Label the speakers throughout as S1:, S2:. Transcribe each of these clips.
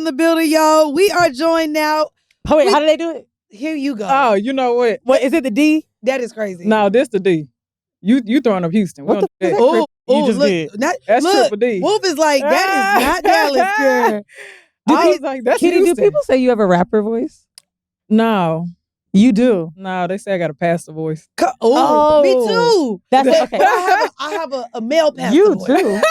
S1: the building, y'all. We are joined now.
S2: Oh, wait, how do they do it?
S1: Here you go.
S3: Oh, you know what?
S2: What is it? The D?
S1: That is crazy.
S3: No, this the D. You throwing up Houston.
S2: What the
S3: We don't
S2: fuck
S3: do
S2: is
S3: that.
S2: that? You just
S1: look,
S2: did.
S3: That's
S1: look,
S3: triple D.
S1: Wolf is like, that is not Dallas, girl.
S3: I was like, that's
S2: Kittie, do
S3: Houston.
S2: people say you have a rapper voice?
S3: No.
S2: You do.
S3: No, they say I got a pastor voice.
S1: Oh, me too.
S2: That's
S1: But
S2: okay.
S1: I have a male pastor
S2: You
S1: voice.
S2: too.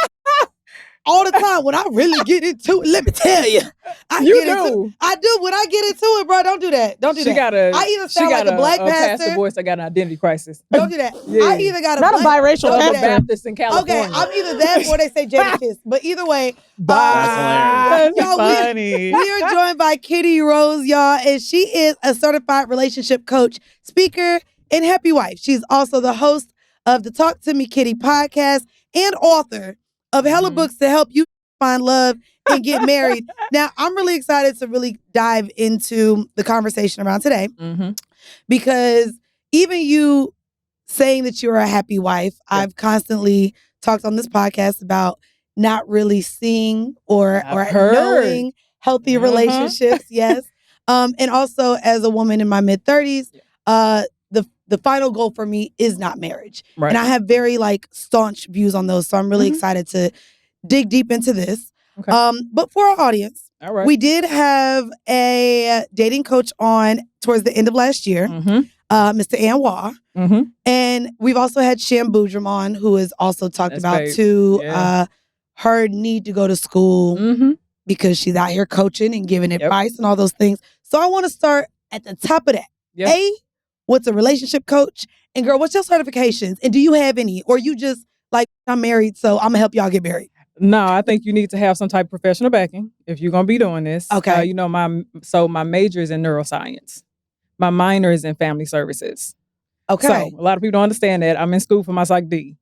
S1: All the time when I really get into it, let me tell you. I do. When I get into it, bro, don't do that. Don't do
S3: She
S1: that.
S3: got a.
S1: I either
S3: she
S1: sound
S3: got
S1: like a black
S3: pastor
S1: pastor.
S3: voice. I got an identity crisis.
S1: Don't do that.
S3: Yeah.
S1: I either got
S2: Not a biracial
S1: don't do
S3: I'm a
S1: that.
S2: pastor.
S3: Baptist in California.
S1: Okay, I'm either that or they say Jada Kiss. But either way,
S3: That's
S1: y'all,
S2: funny.
S1: we are joined by Kattie Rose, y'all, and she is a certified relationship coach, speaker, and happy wife. She's also the host of the Talk to Me Kittie podcast and author of hella books to help you find love and get married. Now, I'm really excited to really dive into the conversation around today because even you saying that you're a happy wife, I've constantly talked on this podcast about not really seeing or knowing healthy relationships. Yes. And also as a woman in my mid 30s, the final goal for me is not marriage.
S3: Right.
S1: And I have very staunch views on those. So I'm really excited to dig deep into this.
S3: Okay.
S1: But for our audience,
S3: All right.
S1: we did have a dating coach on towards the end of last year, Mr. Anwar. And we've also had Sham Boudram on, who has also talked about her need to go to school because she's out here coaching and giving advice and all those things. So I want to start at the top of that.
S3: Yep.
S1: A, what's a relationship coach? And girl, what's your certifications? And do you have any? Or you just like, I'm married, so I'm going to help y'all get married?
S3: No, I think you need to have some type of professional backing if you're going to be doing this.
S1: Okay.
S3: My major is in neuroscience. My minor is in family services.
S1: Okay.
S3: So a lot of people don't understand that. I'm in school for my Psych D.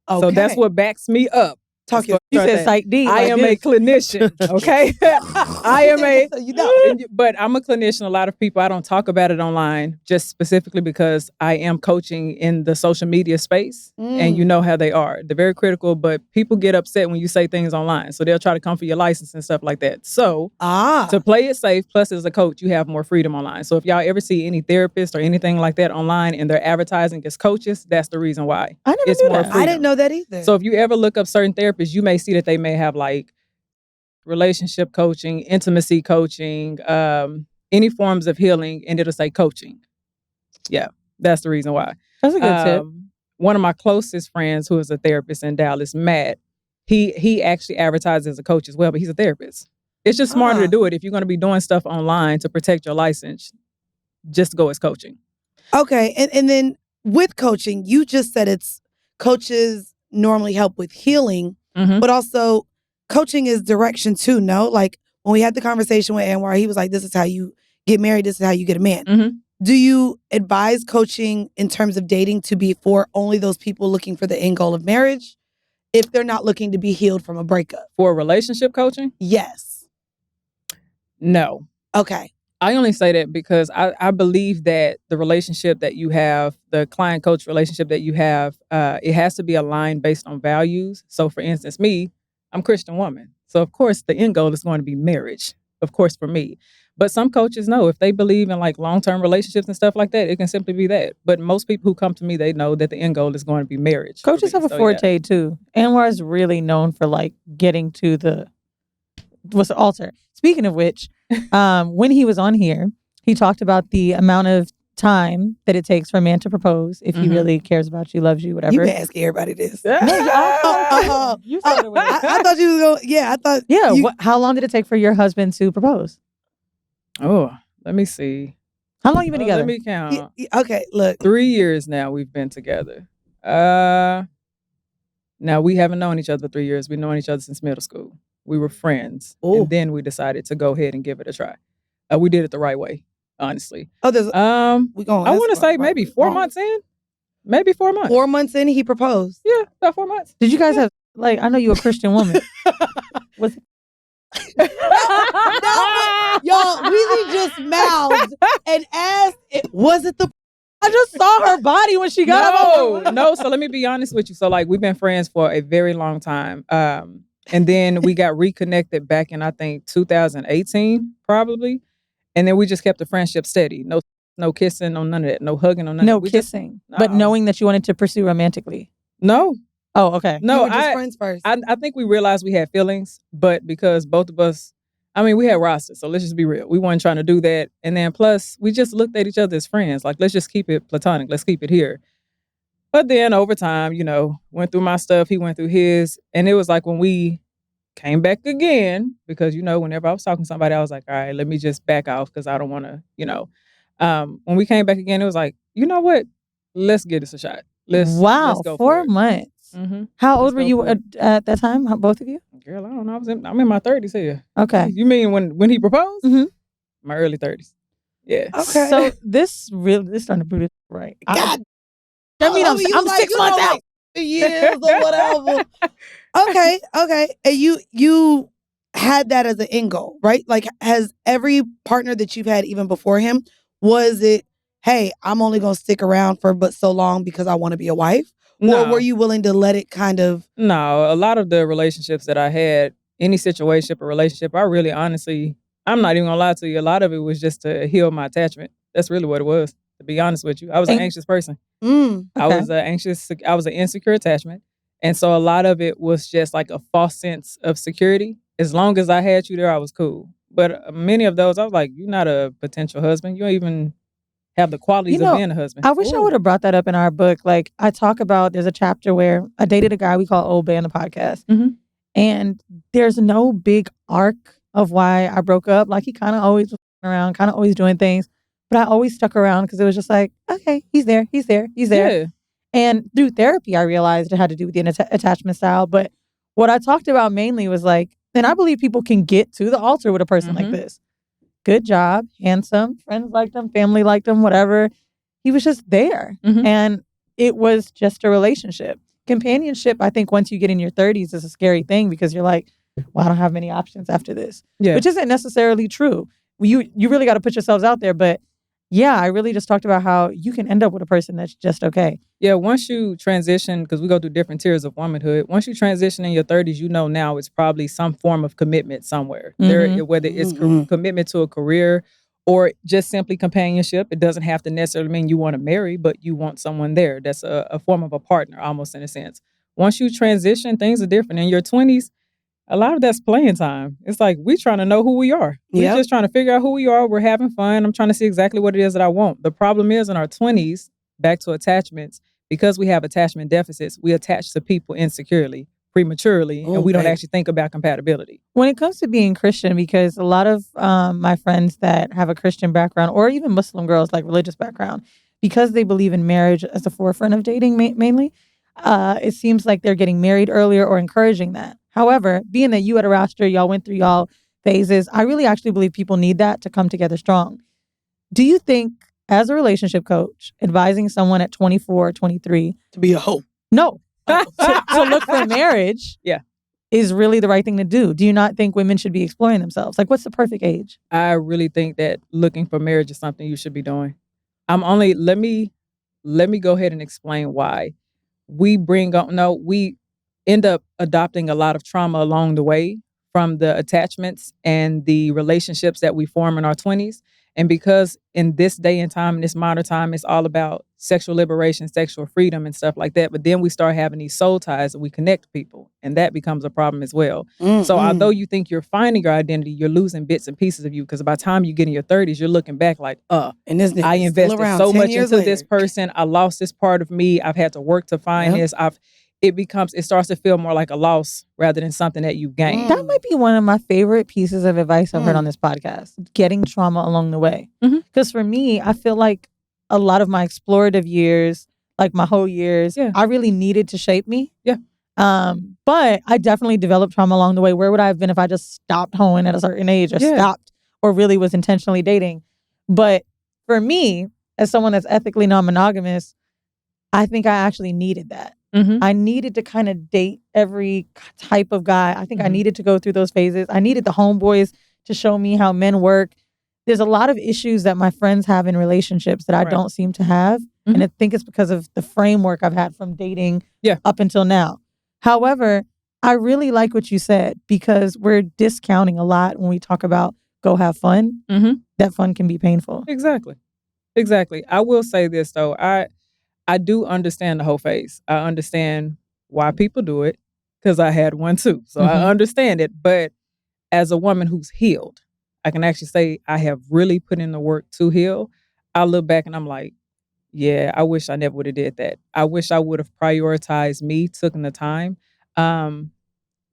S1: Okay.
S3: So that's what backs me up.
S1: You
S2: said Psych D.
S3: I am a clinician, okay? I am a,
S1: so you know.
S3: but I'm a clinician. A lot of people, I don't talk about it online just specifically because I am coaching in the social media space and you know how they are. They're very critical, but people get upset when you say things online. So they'll try to come for your license and stuff like that. So to play it safe, plus as a coach, you have more freedom online. So if y'all ever see any therapist or anything like that online and they're advertising as coaches, that's the reason why.
S2: I never knew that.
S1: I didn't know that either.
S3: So if you ever look up certain therapists, you may see that they may have relationship coaching, intimacy coaching, any forms of healing, and it'll say coaching. Yeah, that's the reason why.
S2: That's a good tip.
S3: One of my closest friends who is a therapist in Dallas, Matt, he actually advertises as a coach as well, but he's a therapist. It's just smarter to do it. If you're going to be doing stuff online to protect your license, just go as coaching.
S1: Okay, and then with coaching, you just said it's coaches normally help with healing, but also coaching is direction too, no? Like when we had the conversation with Anwar, he was like, this is how you get married, this is how you get a man. Do you advise coaching in terms of dating to be for only those people looking for the end goal of marriage if they're not looking to be healed from a breakup?
S3: For relationship coaching?
S1: Yes.
S3: No.
S1: Okay.
S3: I only say that because I believe that the relationship that you have, the client-coach relationship that you have, it has to be aligned based on values. So, for instance, I'm a Christian woman. So, of course, the end goal is going to be marriage, of course, for me. But some coaches know if they believe in long-term relationships and stuff like that, it can simply be that. But most people who come to me, they know that the end goal is going to be marriage.
S2: Coaches have a forte, too. Anwar is really known for, getting to the altar. Speaking of which, when he was on here, he talked about the amount of time that it takes for a man to propose if he really cares about you, loves you, whatever.
S1: You can ask everybody this.
S2: You started with it.
S1: I thought you was going, I thought.
S2: Yeah, how long did it take for your husband to propose?
S3: Oh, let me see.
S2: How long you been together?
S3: Let me count.
S1: Okay, look.
S3: 3 years now we've been together. Now we haven't known each other for 3 years. We've known each other since middle school. We were friends.
S1: Ooh.
S3: And then we decided to go ahead and give it a try. We did it the right way, honestly.
S1: Oh, there's
S3: I want to say maybe 4 months in. Maybe 4 months.
S1: 4 months in, he proposed.
S3: Yeah, about 4 months.
S2: Did you guys have I know you're a Christian woman.
S1: Y'all, Weezy just mouthed and asked, was it the...
S2: I just saw her body when she got up.
S3: No. So let me be honest with you. So we've been friends for a very long time. And then we got reconnected back in, I think, 2018, probably. And then we just kept the friendship steady. No kissing, no none of that. No hugging, no none of that.
S2: No
S3: We
S2: kissing.
S3: Just,
S2: but knowing that you wanted to pursue romantically.
S3: No.
S2: Oh, okay.
S1: You were just friends first.
S3: I think we realized we had feelings, but because both of us, I mean, we had rosters, so let's just be real. We weren't trying to do that. And then plus, we just looked at each other as friends. Like, let's just keep it platonic. Let's keep it here. But then over time, went through my stuff. He went through his. And it was like when we came back again, because, whenever I was talking to somebody, I was like, all right, let me just back off because I don't want to, when we came back again, it was like, you know what? Let's give this a shot. Let's go
S2: 4 months.
S3: Mm-hmm.
S2: How old were you at that time, both of you?
S3: Girl, I don't know. I'm in my 30s here.
S2: Okay.
S3: You mean when he proposed?
S2: Mm-hmm.
S3: My early 30s. Yeah.
S1: Okay.
S2: So this starting to put it right.
S1: God.
S2: I'm 6 months out.
S1: Years or whatever. Okay. And you had that as an end goal, right? Like, has every partner that you've had even before him, was it, hey, I'm only going to stick around for but so long because I want to be a wife?
S3: No.
S1: Or were you willing to let it kind of?
S3: No, a lot of the relationships that I had, any situation or relationship, I really honestly, I'm not even gonna lie to you. A lot of it was just to heal my attachment. That's really what it was, to be honest with you. I was an anxious person.
S2: Okay.
S3: I was an insecure attachment. And so a lot of it was just like a false sense of security. As long as I had you there, I was cool. But many of those, I was like, you're not a potential husband. You don't even have the qualities of being a husband.
S2: I wish I would have brought that up in our book. Like, I talk about, there's a chapter where I dated a guy we call Old Bay on the podcast.
S3: Mm-hmm.
S2: And there's no big arc of why I broke up. Like, he kind of always was around, kind of always doing things. But I always stuck around because it was just like, okay, he's there.
S3: Yeah.
S2: And through therapy, I realized it had to do with the attachment style. But what I talked about mainly was like, and I believe people can get to the altar with a person like this. Good job, handsome, friends liked him, family liked him, whatever. He was just there.
S3: Mm-hmm.
S2: And it was just a relationship. Companionship, I think once you get in your 30s is a scary thing because you're like, well, I don't have many options after this.
S3: Yeah.
S2: Which isn't necessarily true. You really got to put yourselves out there. But yeah, I really just talked about how you can end up with a person that's just okay.
S3: Yeah, once you transition, because we go through different tiers of womanhood, once you transition in your 30s, now it's probably some form of commitment somewhere. Whether it's commitment to a career or just simply companionship. It doesn't have to necessarily mean you want to marry, but you want someone there. That's a form of a partner, almost in a sense. Once you transition, things are different. In your 20s, a lot of that's playing time. It's like we trying to know who we are. We're just trying to figure out who we are. We're having fun. I'm trying to see exactly what it is that I want. The problem is in our 20s, back to attachments, because we have attachment deficits, we attach to people insecurely, prematurely, and we don't actually think about compatibility.
S2: When it comes to being Christian, because a lot of my friends that have a Christian background or even Muslim girls, like religious background, because they believe in marriage as the forefront of dating mainly, it seems like they're getting married earlier or encouraging that. However, being that you had a roster, y'all went through y'all phases, I really actually believe people need that to come together strong. Do you think, as a relationship coach, advising someone at 24, 23...
S1: to be a hoe?
S2: No. To look for marriage is really the right thing to do. Do you not think women should be exploring themselves? Like, what's the perfect age?
S3: I really think that looking for marriage is something you should be doing. Let me go ahead and explain why. We end up adopting a lot of trauma along the way from the attachments and the relationships that we form in our 20s. And because in this day and time, in this modern time, it's all about sexual liberation, sexual freedom and stuff like that. But then we start having these soul ties and we connect people. And that becomes a problem as well. Mm-hmm. So although you think you're finding your identity, you're losing bits and pieces of you. Because by the time you get in your 30s, you're looking back like,
S1: and this
S3: I invested so much into this person. I lost this part of me. I've had to work to find this. It starts to feel more like a loss rather than something that you gain.
S2: That might be one of my favorite pieces of advice I've heard on this podcast, getting trauma along the way. Because for me, I feel like a lot of my explorative years, like my whole years, I really needed to shape me.
S3: Yeah.
S2: But I definitely developed trauma along the way. Where would I have been if I just stopped hoeing at a certain age or stopped or really was intentionally dating? But for me, as someone that's ethically non-monogamous, I think I actually needed that. I needed to kind of date every type of guy. I think I needed to go through those phases. I needed the homeboys to show me how men work. There's a lot of issues that my friends have in relationships that I don't seem to have. And I think it's because of the framework I've had from dating up until now. However, I really like what you said because we're discounting a lot when we talk about go have fun.
S3: Mm-hmm.
S2: That fun can be painful.
S3: Exactly. I will say this though. I do understand the whole phase. I understand why people do it because I had one too. So I understand it. But as a woman who's healed, I can actually say I have really put in the work to heal. I look back and I'm like, yeah, I wish I never would have did that. I wish I would have prioritized me, taken the time. Um,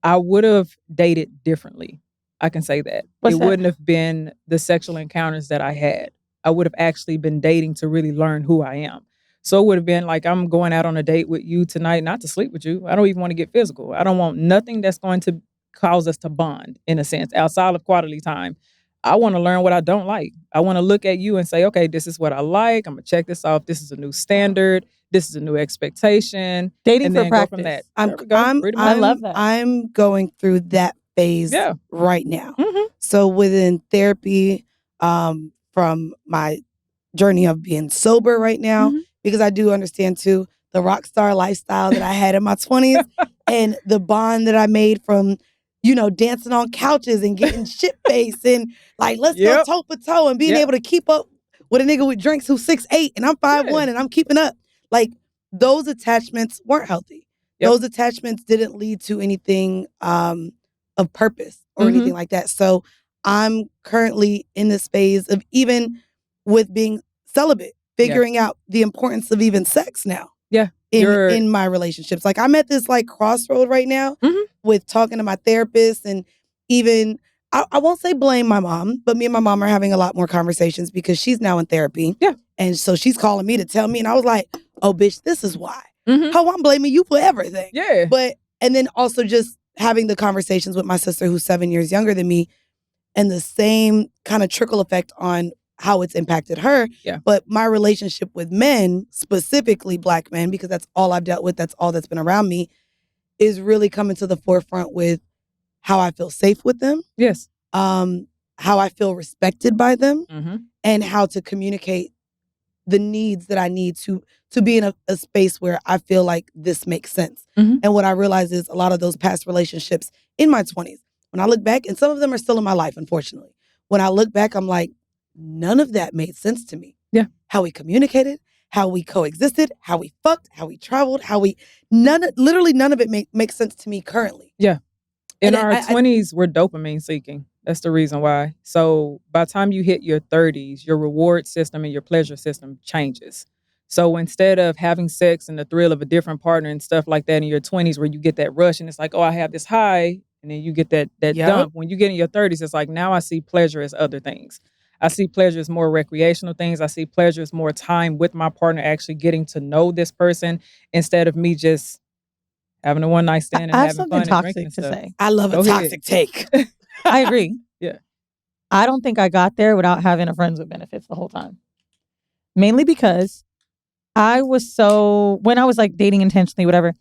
S3: I would have dated differently. I can say that.
S2: What's
S3: It
S2: that?
S3: wouldn't have been the sexual encounters that I had. I would have actually been dating to really learn who I am. So it would have been like, I'm going out on a date with you tonight, not to sleep with you. I don't even want to get physical. I don't want nothing that's going to cause us to bond in a sense outside of quality time. I want to learn what I don't like. I want to look at you and say, okay, this is what I like. I'm going to check this off. This is a new standard. This is a new expectation.
S2: Dating
S3: And
S2: for
S3: then go from
S2: practice.
S3: that. There we go. Pretty much.
S2: I love that.
S1: I'm going through that phase
S3: Yeah.
S1: right now.
S3: Mhm.
S1: So within therapy, from my journey of being sober right now,
S3: Mhm.
S1: because I do understand too the rock star lifestyle that I had in my 20s and the bond that I made from, dancing on couches and getting shit faced and like, let's go
S3: Yep.
S1: toe for toe and being
S3: Yep.
S1: able to keep up with a nigga with drinks who's 6'8" and I'm 5'1" and I'm keeping up. Like those attachments weren't healthy.
S3: Yep.
S1: Those attachments didn't lead to anything of purpose or
S3: Mhm.
S1: anything like that. So I'm currently in this phase of even with being celibate, figuring out the importance of even sex now.
S3: Yeah.
S1: In my relationships. Like I'm at this like crossroad right now
S3: Mhm.
S1: with talking to my therapist and even I won't say blame my mom, but me and my mom are having a lot more conversations because she's now in therapy.
S3: Yeah.
S1: And so she's calling me to tell me and I was like, oh bitch, this is why.
S3: Mhm.
S1: How I'm blaming you for everything.
S3: Yeah.
S1: And then also just having the conversations with my sister who's 7 years younger than me and the same kind of trickle effect on how it's impacted her.
S3: Yeah.
S1: But my relationship with men, specifically Black men, because that's all I've dealt with, that's all that's been around me, is really coming to the forefront with how I feel safe with them,
S3: Yes.
S1: how I feel respected by them,
S3: Mhm.
S1: and how to communicate the needs that I need to be in a space where I feel like this makes sense.
S3: Mhm.
S1: And what I realize is a lot of those past relationships in my 20s, when I look back, and some of them are still in my life, unfortunately. When I look back, I'm like, none of that made sense to me.
S3: Yeah.
S1: How we communicated, how we coexisted, how we fucked, how we traveled, literally none of it makes sense to me currently.
S3: Yeah. In
S1: And
S3: our 20s, we're dopamine seeking. That's the reason why. So by the time you hit your 30s, your reward system and your pleasure system changes. So instead of having sex and the thrill of a different partner and stuff like that in your 20s where you get that rush and it's like, oh, I have this high, and then you get that
S1: Yep.
S3: dump. When you get in your 30s, it's like, now I see pleasure as other things. I see pleasure as more recreational things. I see pleasure as more time with my partner, actually getting to know this person instead of me just having a one night stand and
S2: I have
S3: having
S2: something
S3: fun and drinking
S2: toxic
S3: and
S2: to
S3: stuff.
S2: say.
S1: I love
S3: Go
S1: a
S3: ahead.
S1: toxic take.
S2: I agree.
S3: Yeah.
S2: I don't think I got there without having a friends with benefits the whole time. Mainly because when I was like dating intentionally, whatever,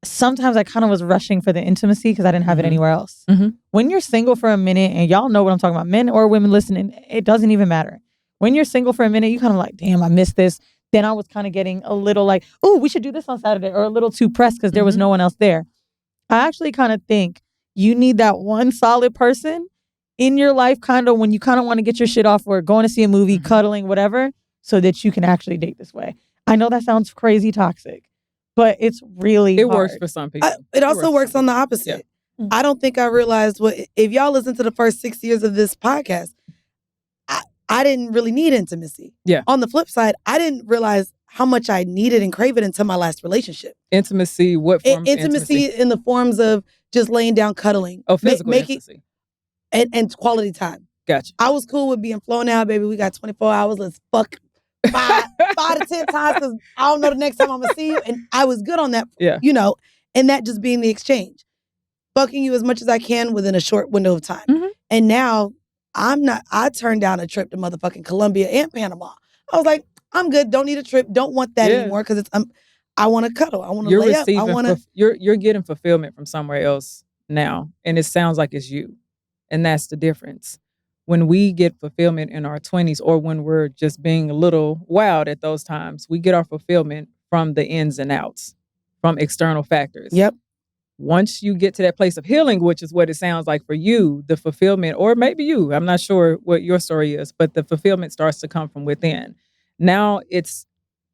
S2: sometimes I kind of was rushing for the intimacy because I didn't have it
S3: Mhm.
S2: anywhere else.
S3: Mhm.
S2: When you're single for a minute, and y'all know what I'm talking about, men or women listening, it doesn't even matter. When you're single for a minute, you kind of like, damn, I missed this. Then I was kind of getting a little like, oh, we should do this on Saturday, or a little too pressed because there was
S3: Mhm.
S2: no one else there. I actually kind of think you need that one solid person in your life, kind of when you kind of want to get your shit off or going to see a movie,
S3: Mhm.
S2: cuddling, whatever, so that you can actually date this way. I know that sounds crazy toxic, but it's really
S3: It
S2: hard.
S3: works for some people.
S1: It also works
S3: for
S1: on the
S3: some people.
S1: opposite.
S2: Yeah.
S1: I don't think I realized if y'all listen to the first 6 years of this podcast, I didn't really need intimacy.
S3: Yeah.
S1: On the flip side, I didn't realize how much I needed and crave it until my last relationship.
S3: Intimacy, what forms of
S1: Intimacy in the forms of just laying down, cuddling.
S3: Oh, physical
S1: making
S3: intimacy.
S1: and quality time.
S3: Gotcha.
S1: I was cool with being flown out, baby. We got 24 hours. Let's fuck 5 to 10 times because I don't know the next time I'm going to see you. And I was good on that,
S3: Yeah.
S1: and that just being the exchange. Fucking you as much as I can within a short window of time.
S3: Mhm.
S1: And now I turned down a trip to motherfucking Colombia and Panama. I was like, I'm good. Don't need a trip. Don't want that
S3: Yeah.
S1: anymore because I want to cuddle. I want to
S3: You're
S1: lay up. I
S3: receiving,
S1: want to.
S3: you're getting fulfillment from somewhere else now, and it sounds like it's you, and that's the difference. When we get fulfillment in our 20s, or when we're just being a little wild at those times, we get our fulfillment from the ins and outs, from external factors.
S1: Yep.
S3: once you get to that place of healing, which is what it sounds like for you, the fulfillment, or maybe you, I'm not sure what your story is, but the fulfillment starts to come from within. Now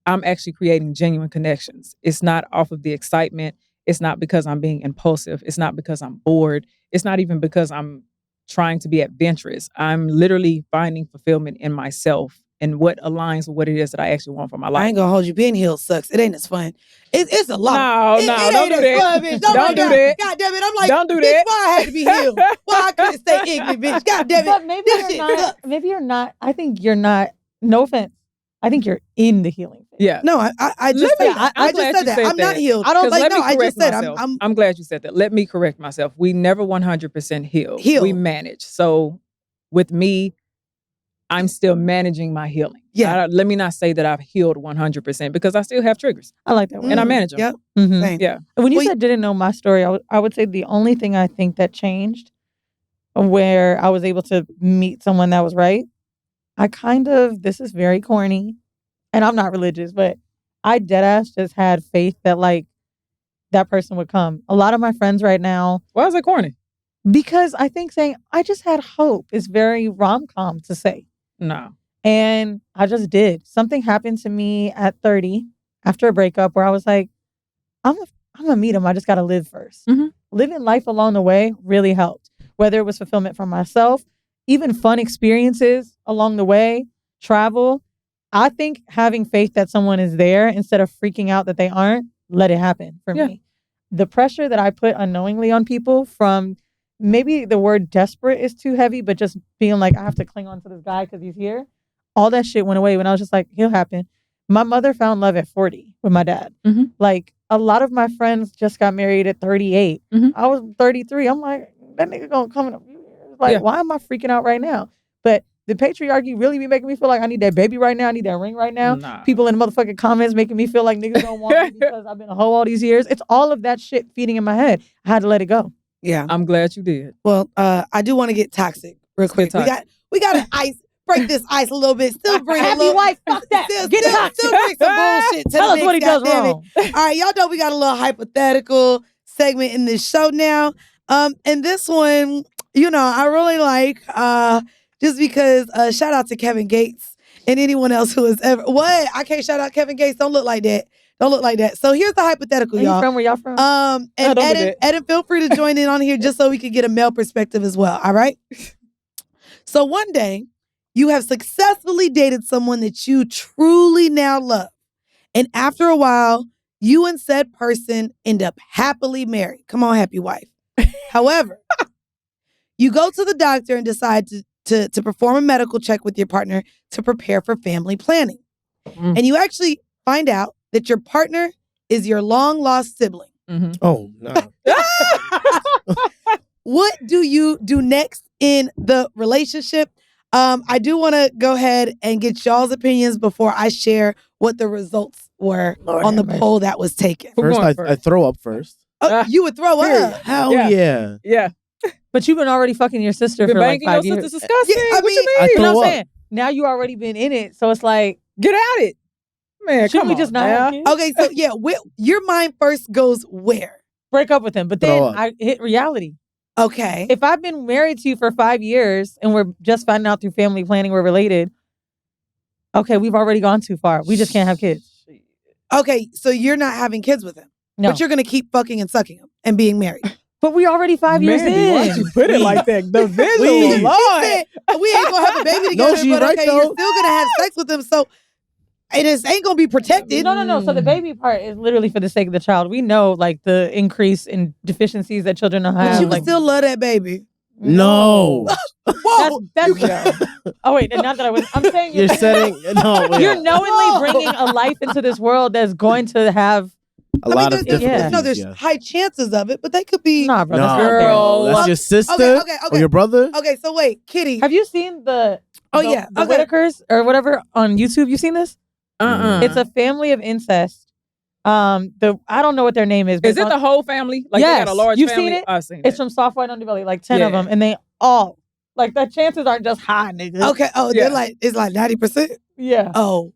S3: I'm actually creating genuine connections. It's not off of the excitement. It's not because I'm being impulsive. It's not because I'm bored. It's not even because I'm trying to be adventurous. I'm literally finding fulfillment in myself and what aligns with what it is that I actually want for my life.
S1: I ain't gonna hold you. Being healed sucks. It ain't as fun. It's a lot.
S3: No, don't do that.
S1: Fun, bitch.
S3: Don't do that.
S1: God damn it. I'm like,
S3: Don't do
S1: bitch,
S3: that.
S1: why I had to be healed? Why I couldn't stay ignorant, bitch? God damn it.
S2: But maybe
S1: This
S2: you're
S1: shit
S2: not.
S1: sucks.
S2: Maybe you're not. I think you're not. No offense. I think you're in the healing phase.
S3: Yeah.
S1: No, I just said that. I
S3: I'm
S1: just
S3: glad
S1: said
S3: you
S1: that.
S3: said
S1: I'm not
S3: that.
S1: healed.
S2: I don't
S3: Because let me
S1: I
S3: correct
S1: just said
S3: myself.
S1: I'm
S3: I'm glad you said that. Let me correct myself. We never 100% heal.
S1: Heal.
S3: We manage. So with me, I'm still managing my healing.
S1: Yeah.
S3: Let me not say that I've healed 100% because I still have triggers
S2: I like that one.
S3: and I manage them.
S1: Yep.
S2: Mhm.
S1: Same.
S3: Yeah.
S2: When you
S1: Well,
S2: said didn't know my story, I would say the only thing I think that changed where I was able to meet someone that was right, this is very corny, and I'm not religious, but I deadass just had faith that like that person would come. A lot of my friends right now,
S3: Why is it corny?
S2: because I think saying I just had hope is very rom-com to say.
S3: No.
S2: And I just did. Something happened to me at 30 after a breakup where I was like, I'm gonna meet him. I just gotta live first.
S3: Mhm.
S2: Living life along the way really helped. Whether it was fulfillment for myself, even fun experiences along the way, travel. I think having faith that someone is there instead of freaking out that they aren't, let it happen for me. The pressure that I put unknowingly on people from maybe the word desperate is too heavy, but just feeling like I have to cling on to this guy because he's here. All that shit went away when I was just like, he'll happen. My mother found love at 40 with my dad.
S3: Mhm.
S2: Like a lot of my friends just got married at 38.
S3: Mhm.
S2: I was 33. I'm like, that nigga gonna come in a few years. Like, why am I freaking out right now? But the patriarchy really be making me feel like I need that baby right now. I need that ring right now.
S3: Nah.
S2: People in the motherfucking comments making me feel like niggas don't want me because I've been a hoe all these years. It's all of that shit feeding in my head. I had to let it go.
S1: Yeah.
S3: I'm glad you did.
S1: Well, I do want to get toxic real quick.
S3: toxic.
S1: We got to break this ice a little bit. Still bring a
S2: Happy
S1: little.
S2: wife, fuck that. Get toxic.
S1: Still bring some bullshit to
S2: Tell
S1: the
S2: us
S1: mix,
S2: what he does
S1: goddammit.
S2: wrong.
S1: All right, y'all know we got a little hypothetical segment in this show now. And this one, I really like just because shout out to Kevin Gates and anyone else who has ever I can't shout out Kevin Gates. Don't look like that. Don't look like that. So here's the hypothetical,
S2: Where you
S1: y'all.
S2: from? Where y'all from?
S1: And
S3: don't do
S1: Eden,
S3: that.
S1: feel free to join in on here just so we can get a male perspective as well. All right. So one day, you have successfully dated someone that you truly now love. And after a while, you and said person end up happily married. Come on, happy wife. However, you go to the doctor and decide to perform a medical check with your partner to prepare for family planning.
S3: Mm.
S1: And you actually find out that your partner is your long-lost sibling.
S3: Mhm.
S4: Oh, no.
S1: What do you do next in the relationship? I do want to go ahead and get y'all's opinions before I share what the results were
S2: Lord
S1: on the
S2: have mercy.
S1: poll that was taken.
S3: Who
S4: First,
S3: going
S4: I
S3: first?
S4: throw up first.
S1: Oh, you would throw
S3: period.
S1: up.
S4: Hell
S3: Yeah.
S4: yeah.
S3: Yeah.
S2: But you've been already fucking your sister
S3: Been
S2: for like
S3: banging
S2: 5
S3: your
S2: years.
S3: sister's disgusting.
S1: Yeah, I
S3: What you
S1: mean,
S4: I
S3: mean?
S2: You know
S4: throw
S2: what I'm
S4: up.
S2: saying? Now you already been in it, so it's like,
S3: Get at it. Man,
S2: shouldn't
S3: come
S2: we
S3: on
S2: just not
S3: now.
S2: have kids?
S1: Okay, so yeah, your mind first goes where?
S2: Break up with him. But
S4: Throw
S2: then
S4: up.
S2: I hit reality.
S1: Okay.
S2: If I've been married to you for 5 years and we're just finding out through family planning we're related, okay, we've already gone too far. We just can't have kids.
S1: Okay, so you're not having kids with him.
S2: No.
S1: But you're going to keep fucking and sucking him and being married.
S2: But we already 5 years
S3: Mandii,
S2: in.
S3: why'd you put it like that? The visual,
S4: Please.
S3: Lord.
S1: She said, we ain't going to have a baby
S4: No,
S1: together,
S4: she
S1: but
S4: right,
S1: okay,
S4: though.
S1: you're still going to have sex with him, so it ain't going to be protected.
S2: No. So the baby part is literally for the sake of the child. We know like the increase in deficiencies that children will
S1: But
S2: have.
S1: you can
S2: like,
S1: still love that baby.
S4: No.
S1: Whoa!
S2: That's oh wait, not that I was. I'm saying
S4: You're setting. No, wait.
S2: you're knowingly
S1: No.
S2: bringing a life into this world that's going to have
S4: a lot of
S1: there's,
S4: difficulties.
S1: there's
S4: Yeah.
S1: high chances of it, but they could be.
S2: nah, bro.
S4: No,
S2: That's not fair.
S3: Girl.
S4: that's your sister
S1: Okay.
S4: or your brother.
S1: Okay, so wait, Kittie.
S2: Have you seen the
S1: yeah,
S2: the
S1: okay.
S2: Whitakers or whatever on YouTube? You seen this? It's a family of incest. I don't know what their name is. But
S3: Is it the whole family? Like they
S2: Yes.
S3: got a large
S2: You've
S3: family?
S2: seen it?
S3: I've seen
S2: It's
S3: it.
S2: from Soft White Underbelly, like 10 of
S3: Yeah.
S2: them, and they all like the chances aren't just high, nigga.
S1: Okay. Oh,
S3: Yeah.
S1: it's like 90%.
S2: Yeah.
S1: Oh,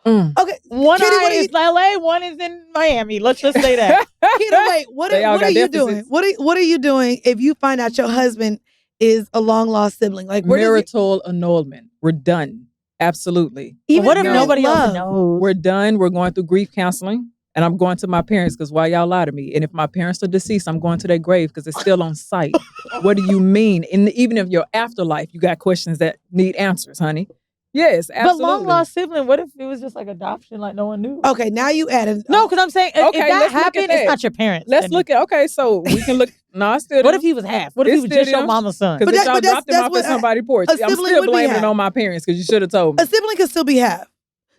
S1: Okay,
S2: One
S1: Kittie, what
S2: eye
S1: are
S2: is LA, one is in Miami. Let's just say that.
S1: Kittie, wait, what
S3: They all
S1: are
S3: got
S1: you doing?
S3: deficits.
S1: What are you doing if you find out your husband is a long lost sibling? Like, where does
S3: Marital annulment. We're done. Absolutely.
S1: even
S2: What if
S1: you're in
S2: nobody else
S1: love?
S2: knows?
S3: We're done. We're going through grief counseling. And I'm going to my parents because why y'all lie to me? And if my parents are deceased, I'm going to their grave because it's still on site. What do you mean? And even if your afterlife, you got questions that need answers, honey. Yes, absolutely.
S2: But long lost sibling, what if it was just like adoption, like no one knew?
S1: Okay, now you added.
S2: No, because I'm saying if
S3: Okay,
S2: that
S3: let's look at
S2: happened,
S3: that.
S2: it's not your parents.
S3: Let's
S2: then.
S3: look at, okay, so we can look. No, I still
S2: What
S3: them.
S2: if he was half? What if
S3: It's
S2: he was
S3: still
S2: just your
S3: them.
S2: mama's son?
S3: Because
S1: But
S3: if y'all
S1: that's-
S3: dropped him
S1: that's
S3: off
S1: what
S3: at somebody's porch,
S1: a
S3: I'm
S1: sibling
S3: still
S1: would be
S3: blaming it
S1: half.
S3: on my parents because you should have told me.
S1: A sibling can still be half.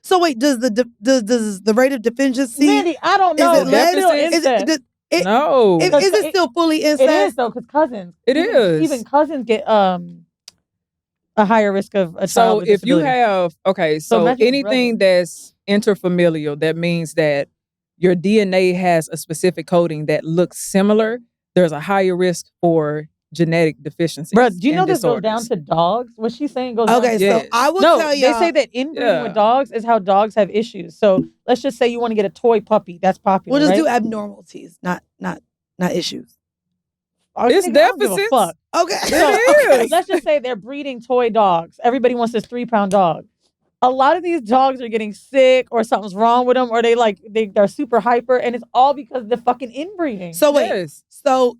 S1: So wait, does the rate of deficiency?
S2: Mandy, I don't
S1: Is
S2: know.
S1: it less?
S2: Still
S3: Deficit?
S2: incest.
S3: No.
S1: Is it still fully
S2: It
S1: incest?
S2: is though, because cousins.
S3: It
S2: even,
S3: is.
S2: Even cousins get a higher risk of a
S3: So
S2: child with
S3: if you
S2: disability.
S3: have, okay,
S2: So
S3: so
S2: imagine a
S3: anything that's interfamilial, that means that your DNA has a specific coding that looks similar, there's a higher risk for genetic deficiencies.
S2: Bro, do you know
S3: and
S2: this goes down
S3: disorders.
S2: to dogs? What she's saying goes down
S1: Okay,
S2: to
S1: so
S3: Yes.
S1: I will
S2: no,
S1: tell
S2: they
S1: y'all.
S2: say that inbreeding
S3: Yeah.
S2: with dogs is how dogs have issues. So let's just say you want to get a toy puppy. That's popular.
S1: We'll just
S2: right?
S1: do abnormalities, not issues.
S2: Oh,
S3: It's
S2: nigga, I don't give a
S3: deficits.
S2: fuck.
S1: Okay.
S3: It
S1: Okay.
S3: is.
S2: Let's just say they're breeding toy dogs. Everybody wants this 3-pound dog. A lot of these dogs are getting sick or something's wrong with them or they're super hyper and it's all because of the fucking inbreeding.
S1: So wait.
S3: Yes.
S1: So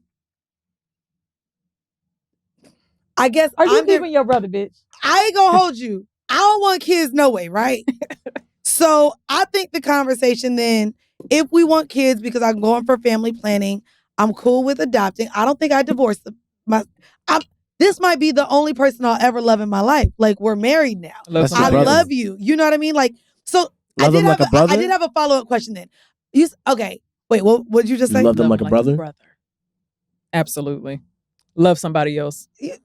S1: I guess
S2: Are you
S1: I'm
S2: keeping your brother, bitch?
S1: I ain't gonna hold you. I don't want kids no way, right? So I think the conversation then, if we want kids because I'm going for family planning, I'm cool with adopting. I don't think I divorced this might be the only person I'll ever love in my life. Like, we're married now.
S3: Love
S4: That's your
S1: I
S3: somebody
S4: brother.
S1: love you. You know what I mean? Like, so
S4: Love him like a brother?
S1: I did have a follow-up question then. Okay. Wait, what did you just
S4: You
S1: say?
S4: love them
S3: Love
S4: like a brother?
S3: Absolutely. Love somebody else.
S1: Yeah.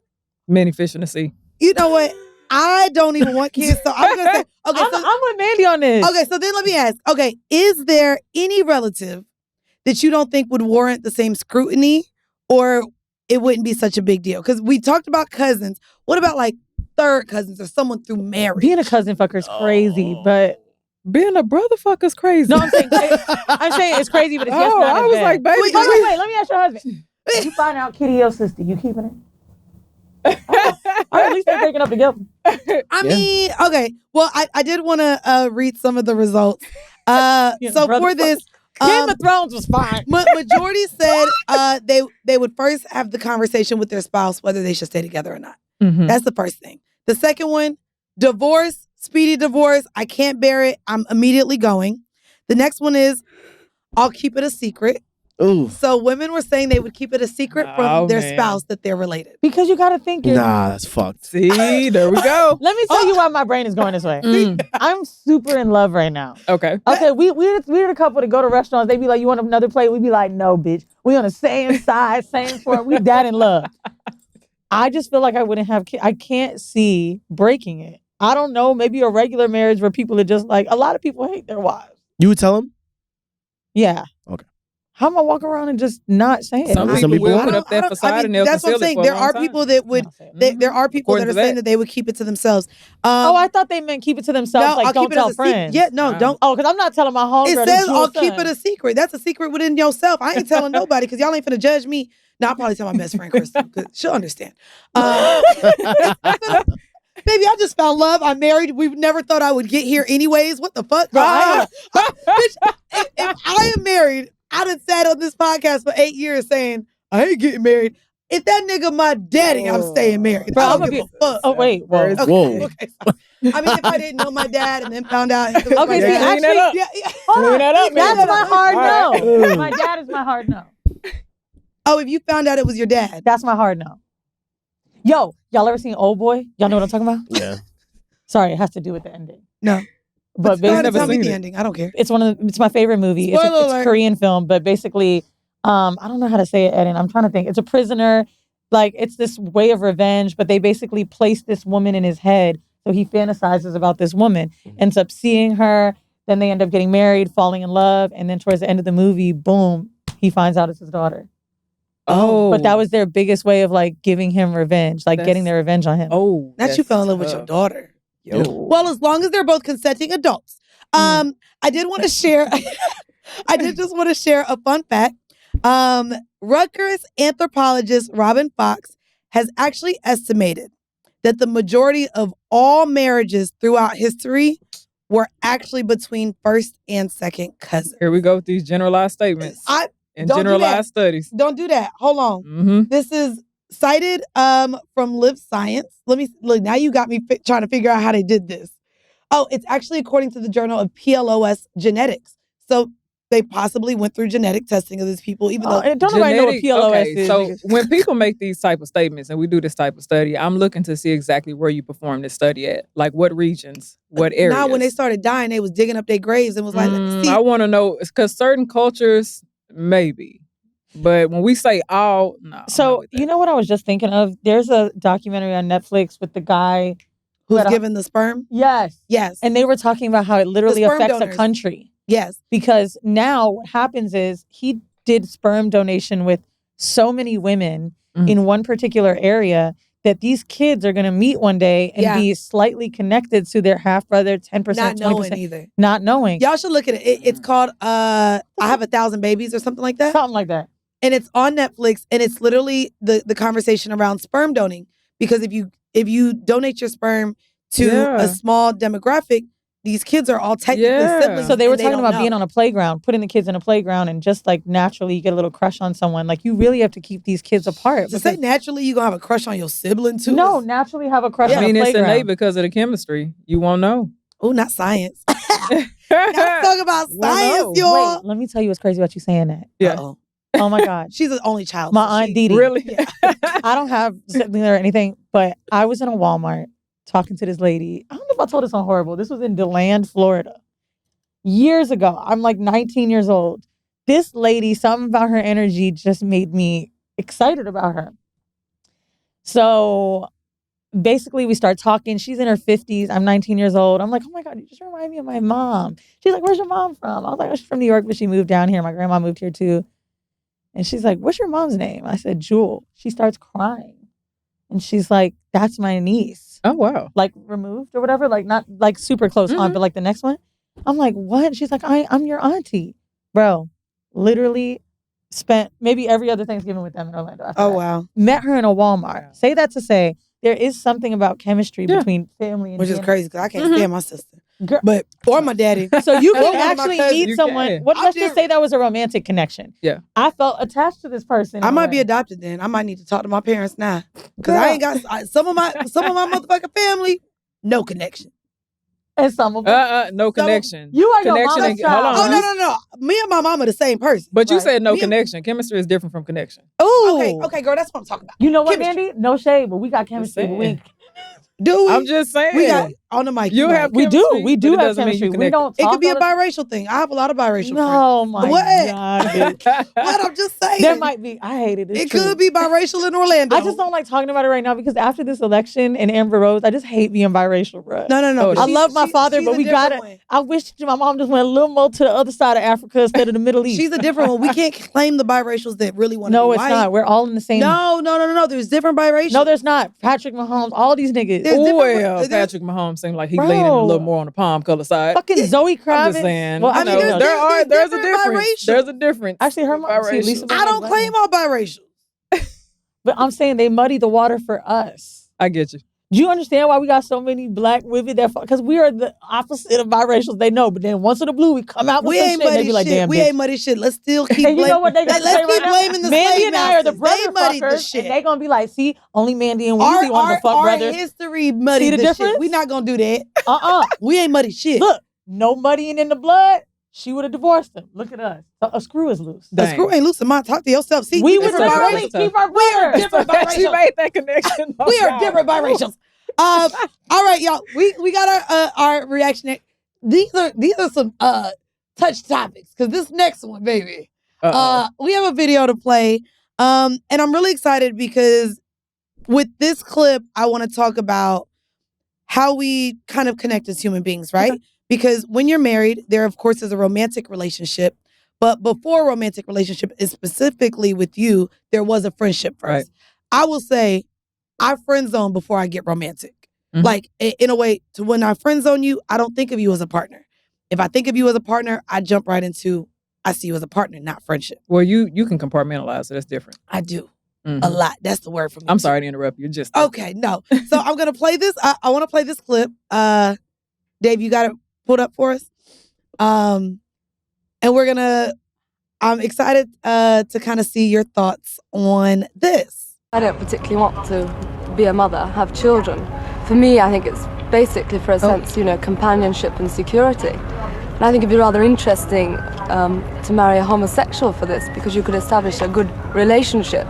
S3: Many fish in the sea.
S1: You know what? I don't even want kids, so I'm gonna say, okay, so
S2: I'm with Mandy on this.
S1: okay, so then let me ask, okay, is there any relative that you don't think would warrant the same scrutiny or it wouldn't be such a big deal? Because we talked about cousins. What about like third cousins or someone through marriage?
S2: Being a cousin fucker is crazy, but
S3: Being a brother fucker's crazy.
S2: no, I'm saying it's crazy, but it's just
S3: Oh,
S2: not
S3: I
S2: as
S3: was
S2: bad.
S3: like, baby,
S2: Wait, let me ask your husband. If you find out Kittie your sister, you keeping it? Or at least they're breaking up together.
S1: I mean, okay. Well, I did want to read some of the results. So for this,
S2: Game of Thrones was fine.
S1: majority said they would first have the conversation with their spouse whether they should stay together or not.
S3: Mhm.
S1: That's the first thing. The second one, divorce, speedy divorce. I can't bear it. I'm immediately going. The next one is, I'll keep it a secret.
S4: Ooh.
S1: So women were saying they would keep it a secret from
S3: Oh,
S1: their
S3: man.
S1: spouse that they're related.
S2: Because you got to think.
S4: Nah, that's fucked.
S3: See, there we go.
S2: Let me tell you why my brain is going this way.
S3: Mm.
S2: I'm super in love right now.
S3: Okay.
S2: Okay, we're the couple to go to restaurants. They be like, "You want another plate?" We be like, "No, bitch. We on the same side, same floor. We that in love." I just feel like I wouldn't have kids. I can't see breaking it. I don't know. Maybe a regular marriage where people are just like, a lot of people hate their wives.
S4: You would tell him?
S2: Yeah.
S4: Okay.
S2: How am I walk around and just not say it?
S3: Some
S4: Some
S3: people
S4: people
S3: will
S4: won't.
S3: put up that facade and they'll
S1: that's what I'm
S3: conceal it
S1: saying.
S3: for a
S1: There
S3: long
S1: are
S3: time.
S1: people that would.
S2: Not saying it.
S1: There are people
S3: According
S1: that are
S3: to
S1: saying
S3: that.
S1: that they would keep it to themselves.
S2: Oh, I thought they meant keep it to themselves.
S1: No,
S2: like,
S1: I'll
S2: don't
S1: keep it
S2: tell
S1: as a secret.
S2: friends.
S1: Yeah, no,
S3: Wow.
S1: don't.
S2: Oh, because I'm not telling my homegirl.
S1: It
S2: that
S1: says
S2: you
S1: I'll
S2: a
S1: keep
S2: son.
S1: it a secret. That's a secret within yourself. I ain't telling nobody because y'all ain't finna judge me. No, I'll probably tell my best friend Crystal because she'll understand. Baby, I just found love. I'm married. We never thought I would get here anyways. What the fuck? Bitch, if I am married, I done sat on this podcast for 8 years saying, I ain't getting married. If that nigga my daddy, I'm staying married.
S2: Bro,
S1: I
S2: I'm
S1: don't
S2: gonna
S1: give a fuck.
S2: Oh, wait. Whoa.
S1: Okay,
S4: Whoa.
S1: okay, sorry. I mean, if I didn't know my dad and then found out. It was
S2: Okay,
S1: my
S2: see,
S1: dad.
S3: clean that up.
S1: Yeah.
S2: Hold
S3: Clean
S2: on.
S3: that up, man.
S2: That's my hard
S3: All right.
S2: no.
S4: Ooh.
S2: My dad is my hard no.
S1: Oh, if you found out it was your dad.
S2: That's my hard no. Yo, y'all ever seen Old Boy? Y'all know what I'm talking about?
S4: Yeah.
S2: Sorry, it has to do with the ending.
S1: No.
S2: But
S1: Go ahead and
S3: never
S1: tell me
S3: seen
S1: the
S3: it.
S1: ending. I don't care.
S2: it's my favorite movie. It's
S1: Spoiler
S2: a
S1: alert.
S2: Korean film, but basically, I don't know how to say it, Eden. I'm trying to think. It's a prisoner. Like, it's this way of revenge, but they basically place this woman in his head. So he fantasizes about this woman, ends up seeing her. Then they end up getting married, falling in love. And then towards the end of the movie, boom, he finds out it's his daughter.
S3: Oh.
S2: But that was their biggest way of like giving him revenge, like getting their revenge on him.
S3: Oh.
S1: Not you
S3: that's
S1: fell in love with your
S3: tough.
S1: daughter.
S4: Yeah.
S1: Well, as long as they're both consenting adults. I did want to share. I did just want to share a fun fact. Rutgers anthropologist Robin Fox has actually estimated that the majority of all marriages throughout history were actually between first and second cousins.
S3: Here we go with these generalized statements and
S1: don't do
S3: generalized
S1: that.
S3: studies.
S1: Don't do that. Hold on.
S3: Mm-hmm.
S1: This is cited from Live Science. Let me look. Now you got me trying to figure out how they did this. Oh, it's actually according to the Journal of PLOS Genetics. So they possibly went through genetic testing of these people, even though
S2: don't nobody know what PLOS is.
S3: So when people make these type of statements and we do this type of study, I'm looking to see exactly where you perform this study at. Like what regions, what areas.
S1: Now when they started dying, they was digging up their graves and was like, let me see.
S3: I want to know, because certain cultures, maybe. But when we say all, no.
S2: So you know what I was just thinking of? There's a documentary on Netflix with the guy
S1: who's given the sperm?
S2: Yes. And they were talking about how it literally affects a country.
S1: Yes.
S2: Because now what happens is he did sperm donation with so many women in one particular area that these kids are going to meet one day and be slightly connected to their half brother, 10%, 20%.
S1: Not knowing either.
S2: Not knowing.
S1: Y'all should look at it. It's called I Have 1,000 Babies or something like that.
S2: Something like that.
S1: And it's on Netflix, and it's literally the conversation around sperm donating. Because if you donate your sperm to a small demographic, these kids are all technically siblings.
S2: So they were talking about being on a playground, putting the kids in a playground, and just like naturally you get a little crush on someone. Like you really have to keep these kids apart.
S1: To say naturally you gonna have a crush on your sibling too?
S2: No, naturally have a crush on a playground.
S3: It's innate because of the chemistry. You won't know.
S1: Oh, not science. Let's talk about science, y'all.
S2: Wait, let me tell you what's crazy about you saying that.
S3: Yeah.
S2: Oh my God.
S1: She's the only child.
S2: My Aunt Dee Dee.
S3: Really?
S1: Yeah.
S2: I don't have siblings or anything, but I was in a Walmart talking to this lady. I don't know if I told this on Horrible. This was in DeLand, Florida. Years ago. I'm like 19 years old. This lady, something about her energy just made me excited about her. So basically we start talking. She's in her 50s. I'm 19 years old. I'm like, oh my God, you just remind me of my mom. She's like, where's your mom from? I was like, oh, she's from New York, but she moved down here. My grandma moved here too. And she's like, what's your mom's name? I said, Jewel. She starts crying. And she's like, that's my niece.
S3: Oh, wow.
S2: Like removed or whatever. Like not like super close aunt, but like the next one. I'm like, what? She's like, I'm your auntie. Bro, literally spent maybe every other Thanksgiving with them in Orlando. After that.
S1: Wow.
S2: Met her in a Walmart. Say that to say there is something about chemistry between family and
S1: which is crazy because I can't stand my sister.
S2: Girl.
S1: But or my daddy.
S2: So you can
S1: Or one of my
S2: actually
S1: cousins.
S2: meet someone. Let's just say that was a romantic connection.
S3: Yeah.
S2: I felt attached to this person.
S1: I might be adopted then. I might need to talk to my parents now. Because I ain't got some of my motherfucking family, no connection.
S2: And some of them.
S3: No connection.
S2: You are
S3: connection
S2: your mama's child.
S1: Oh, no. Me and my mama the same person.
S3: But you
S1: Right.
S3: said no connection. Chemistry is different from connection.
S2: Oh.
S1: Okay, girl, that's what I'm talking about.
S2: You know what,
S1: Chemistry.
S2: Mandii? No shade, but we got chemistry.
S3: saying.
S2: We
S1: Do we?
S3: I'm just saying.
S1: We got on the mic.
S3: You
S1: right.
S3: have
S2: We do.
S3: chemistry,
S2: We do
S3: but it
S2: have
S3: doesn't mean you
S2: chemistry. We don't
S1: It
S2: talk
S1: could be a
S2: all the-
S1: biracial thing. I have a lot of biracial
S2: No, my
S1: What?
S2: God.
S1: friends. What? I'm just saying.
S2: There might be. I hate it. It's
S1: It
S2: true.
S1: could be biracial in Orlando.
S2: I just don't like talking about it right now because after this election and Amber Rose, I just hate being biracial, bro.
S1: No.
S3: Oh,
S1: but
S2: I
S1: she's-
S2: love my
S1: she's-
S2: father,
S1: she's
S2: but
S1: a
S2: we
S1: different
S2: got
S1: one.
S2: it. I wish my mom just went a little more to the other side of Africa instead of the Middle East.
S1: She's a different one. We can't claim the biracials that really want to
S2: No,
S1: be
S2: it's
S1: white.
S2: not. We're all in the same.
S1: No. There's different biracials.
S2: No, there's not. Patrick Mahomes, all these niggas.
S1: There's different-
S3: Well,
S1: there's-
S3: Patrick Mahomes seemed like he's
S2: Bro.
S3: leaning a little more on the palm color side.
S2: Fucking Zoe Kravitz.
S3: I'm just saying.
S2: Well,
S3: I
S2: I
S3: know,
S2: mean,
S1: there's
S3: there's a
S1: different
S3: difference.
S1: biracials.
S3: There's a difference.
S2: Actually, her mom, see, Lisa-
S1: I don't claim all biracials.
S2: but I'm saying they muddy the water for us.
S3: I get you.
S2: Do you understand why we got so many black women that? Because we are the opposite of biracials. They know, but then once in the blue, we come out with
S1: We
S2: some
S1: ain't
S2: shit. And they
S1: muddy
S2: be like,
S1: shit.
S2: "Damn,
S1: We
S2: bitch."
S1: ain't muddy shit. Let's still keep
S2: And you
S1: blaming.
S2: know what they gonna
S1: Let's
S2: say
S1: keep
S2: right now?
S1: blaming the
S2: Mandii
S1: slave
S2: and I are the
S1: masters.
S2: brother
S1: They muddied the
S2: fuckers,
S1: shit.
S2: and they gonna be like, "See, only Mandii and Weezy wanted to fuck
S1: our
S2: brothers."
S1: history muddy
S2: See the
S1: the
S2: difference?
S1: shit. We not gonna do that.
S2: Uh-uh.
S1: We ain't muddy shit.
S2: Look, no muddying in the blood. She would have divorced him. Look at us. A screw is loose.
S1: the
S3: Dang.
S1: screw ain't loose in my talk to yourself. See,
S2: We
S1: we
S2: would
S1: different
S2: literally
S1: biracials.
S3: biracials.
S2: keep our
S1: We are
S2: brother.
S1: different
S3: She
S1: biracials.
S3: made that connection. Oh,
S1: We are
S3: God.
S1: different biracials. All right, y'all. We got our reaction. These are some touch topics because this next one, baby. We have a video to play. And I'm really excited because with this clip, I want to talk about how we kind of connect as human beings, right?
S3: Okay.
S1: Because when you're married, there of course is a romantic relationship, but before a romantic relationship, is specifically with you, there was a friendship first.
S3: Right.
S1: I will say, I friend zone before I get romantic.
S3: Mhm.
S1: Like in a way, to when I friend zone you, I don't think of you as a partner. If I think of you as a partner, I jump right into, I see you as a partner, not friendship.
S3: Well, you can compartmentalize, so that's different.
S1: I do.
S3: Mhm.
S1: A lot. That's the word for me.
S3: I'm
S1: too.
S3: sorry to interrupt you. Just
S1: Okay, no. So I'm going to play this. I want to play this clip. Dave, you got it pulled up for us? And I'm excited to kind of see your thoughts on this.
S5: I don't particularly want to be a mother, have children. For me, I think it's basically for a sense, companionship and security. And I think it'd be rather interesting to marry a homosexual for this, because you could establish a good relationship,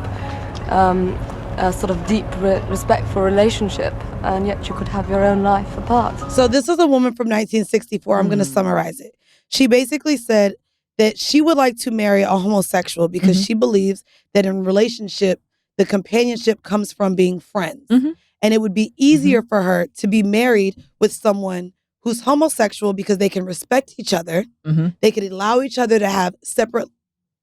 S5: a sort of deep, respectful relationship, and yet you could have your own life apart.
S1: So this is a woman from 1964. I'm going to summarize it. She basically said that she would like to marry a homosexual because she believes that in a relationship, the companionship comes from being friends. And it would be easier for her to be married with someone who's homosexual because they can respect each other. They can allow each other to have separate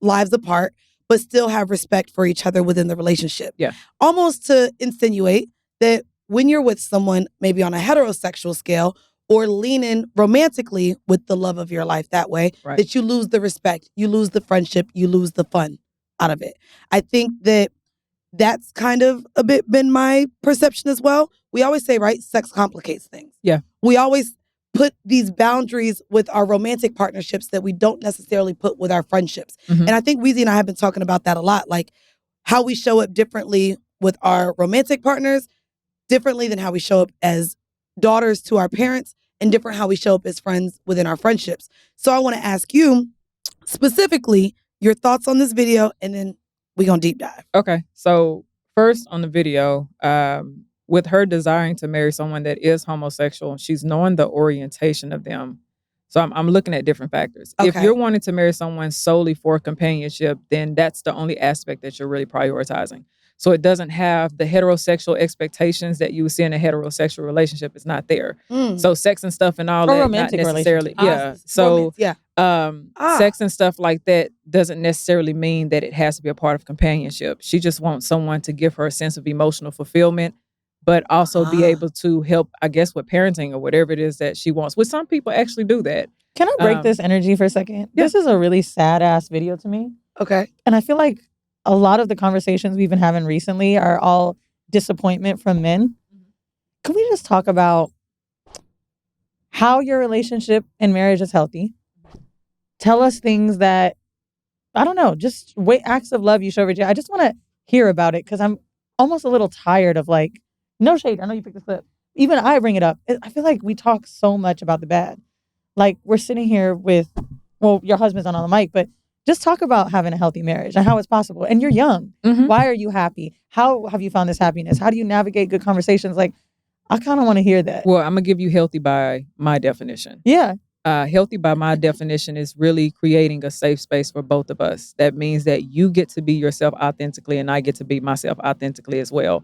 S1: lives apart, but still have respect for each other within the relationship.
S3: Yeah.
S1: Almost to insinuate that when you're with someone, maybe on a heterosexual scale, or leaning romantically with the love of your life that way, that you lose the respect, you lose the friendship, you lose the fun out of it. I think that that's kind of a bit been my perception as well. We always say, right, sex complicates things.
S3: Yeah.
S1: We always put these boundaries with our romantic partnerships that we don't necessarily put with our friendships. And I think Weezy and I have been talking about that a lot, like how we show up differently with our romantic partners, differently than how we show up as daughters to our parents, and different how we show up as friends within our friendships. So I want to ask you specifically your thoughts on this video, and then we're going to deep dive.
S3: Okay. So first on the video, with her desiring to marry someone that is homosexual, she's knowing the orientation of them. So I'm looking at different factors.
S1: Okay.
S3: If you're wanting to marry someone solely for companionship, then that's the only aspect that you're really prioritizing. So it doesn't have the heterosexual expectations that you would see in a heterosexual relationship. It's not there.
S1: So
S3: sex and stuff and all
S2: Or
S3: that,
S2: romantic
S3: not necessarily.
S2: relationship.
S3: So
S1: yeah.
S3: sex and stuff like that doesn't necessarily mean that it has to be a part of companionship. She just wants someone to give her a sense of emotional fulfillment, but also be able to help, I guess, with parenting or whatever it is that she wants. Which some people actually do that.
S2: Can I break this energy for a second?
S3: Yeah.
S2: This is a really sad ass video to me.
S1: Okay.
S2: And I feel like a lot of the conversations we've been having recently are all disappointment from men. Can we just talk about how your relationship and marriage is healthy? Tell us things that, I don't know, just acts of love you show Virginia. I just want to hear about it, because I'm almost a little tired of, like, no shade, I know you picked this clip. Even I bring it up. I feel like we talk so much about the bad. Like, we're sitting here with, well, your husband's not on the mic, but just talk about having a healthy marriage and how it's possible. And you're young. Why are you happy? How have you found this happiness? How do you navigate good conversations? Like, I kind of want to hear that.
S3: Well, I'm going to give you healthy by my definition.
S2: Yeah.
S3: Healthy by my definition is really creating a safe space for both of us. That means that you get to be yourself authentically and I get to be myself authentically as well.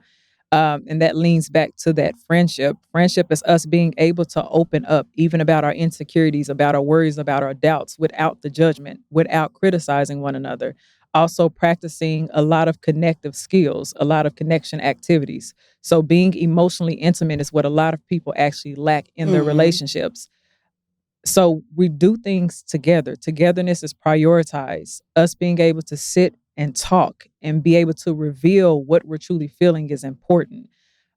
S3: And that leans back to that friendship. Friendship is us being able to open up even about our insecurities, about our worries, about our doubts, without the judgment, without criticizing one another. Also practicing a lot of connective skills, a lot of connection activities. So being emotionally intimate is what a lot of people actually lack in their relationships. So we do things together. Togetherness is prioritized. Us being able to sit and talk and be able to reveal what we're truly feeling is important.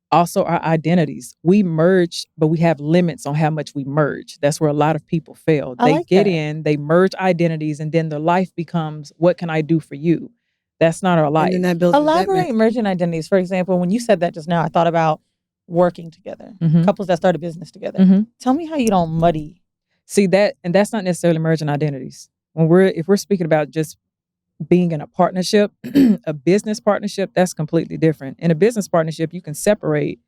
S3: Also, our identities. We merge, but we have limits on how much we merge. That's where a lot of people fail. They get in, they merge identities, and then their life becomes, what can I do for you? That's not our life.
S1: And then that builds
S2: Elaborate merging identities. For example, when you said that just now, I thought about working together. Couples that start a business together. Tell me how you don't muddy.
S3: See that, and that's not necessarily merging identities. If we're speaking about just being in a partnership, a business partnership, that's completely different. In a business partnership, you can separate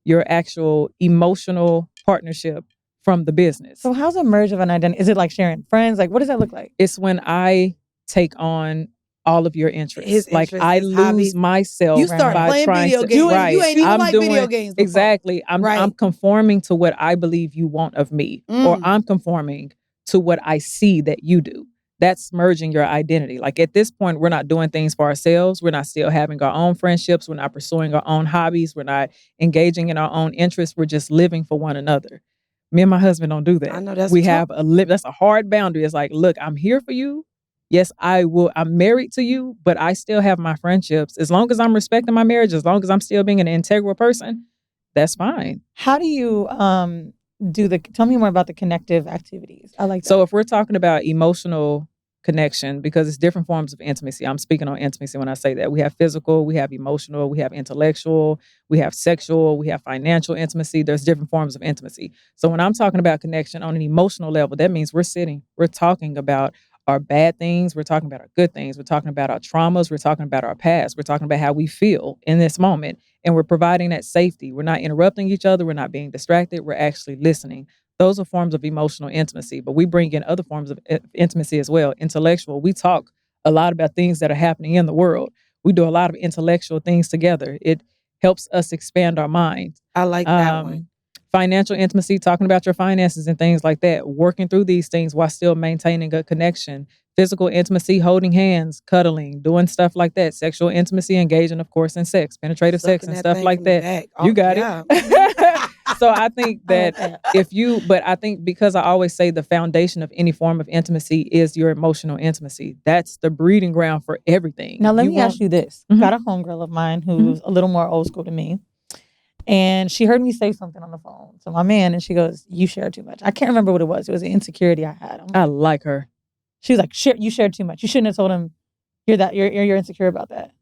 S3: your actual emotional partnership from the business.
S2: So how's a merge of an identity? Is it like sharing friends? Like, what does that look like?
S3: It's when I take on all of your interests.
S1: His
S3: like
S1: interests,
S3: I
S1: his
S3: lose
S1: hobbies.
S3: myself.
S1: You start
S3: by
S1: playing
S3: trying
S1: video
S3: to,
S1: games.
S3: Right.
S1: You ain't even
S3: I'm
S1: like
S3: doing,
S1: video games before.
S3: Exactly. I'm conforming to what I believe you want of me, or I'm conforming to what I see that you do. That's merging your identity. Like at this point, we're not doing things for ourselves. We're not still having our own friendships. We're not pursuing our own hobbies. We're not engaging in our own interests. We're just living for one another. Me and my husband don't do that.
S1: I know that's
S3: we
S1: tough.
S3: have a that's a hard boundary. It's like, look, I'm here for you. Yes, I will. I'm married to you, but I still have my friendships. As long as I'm respecting my marriage, as long as I'm still being an integral person, that's fine.
S2: How do you tell me more about the connective activities? I like that.
S3: So if we're talking about emotional connection, because it's different forms of intimacy. I'm speaking on intimacy when I say that. We have physical, we have emotional, we have intellectual, we have sexual, we have financial intimacy. There's different forms of intimacy. So when I'm talking about connection on an emotional level, that means we're talking about our bad things, we're talking about our good things, we're talking about our traumas, we're talking about our past, we're talking about how we feel in this moment, and we're providing that safety. We're not interrupting each other, we're not being distracted, we're actually listening. Those are forms of emotional intimacy, but we bring in other forms of intimacy as well. Intellectual, we talk a lot about things that are happening in the world. We do a lot of intellectual things together. It helps us expand our minds.
S1: I like that one.
S3: Financial intimacy, talking about your finances and things like that, working through these things while still maintaining a connection. Physical intimacy, holding hands, cuddling, doing stuff like that. Sexual intimacy, engaging, of course, in sex, penetrative sex and stuff like that. You got it. So I think that but I think because I always say the foundation of any form of intimacy is your emotional intimacy. That's the breeding ground for everything.
S2: Now, let me ask you this. Got a homegirl of mine who's a little more old school than me. And she heard me say something on the phone to my man, and she goes, "You share too much." I can't remember what it was. It was an insecurity I had.
S3: I like her.
S2: She was like, "You shared too much. You shouldn't have told him you're insecure about that."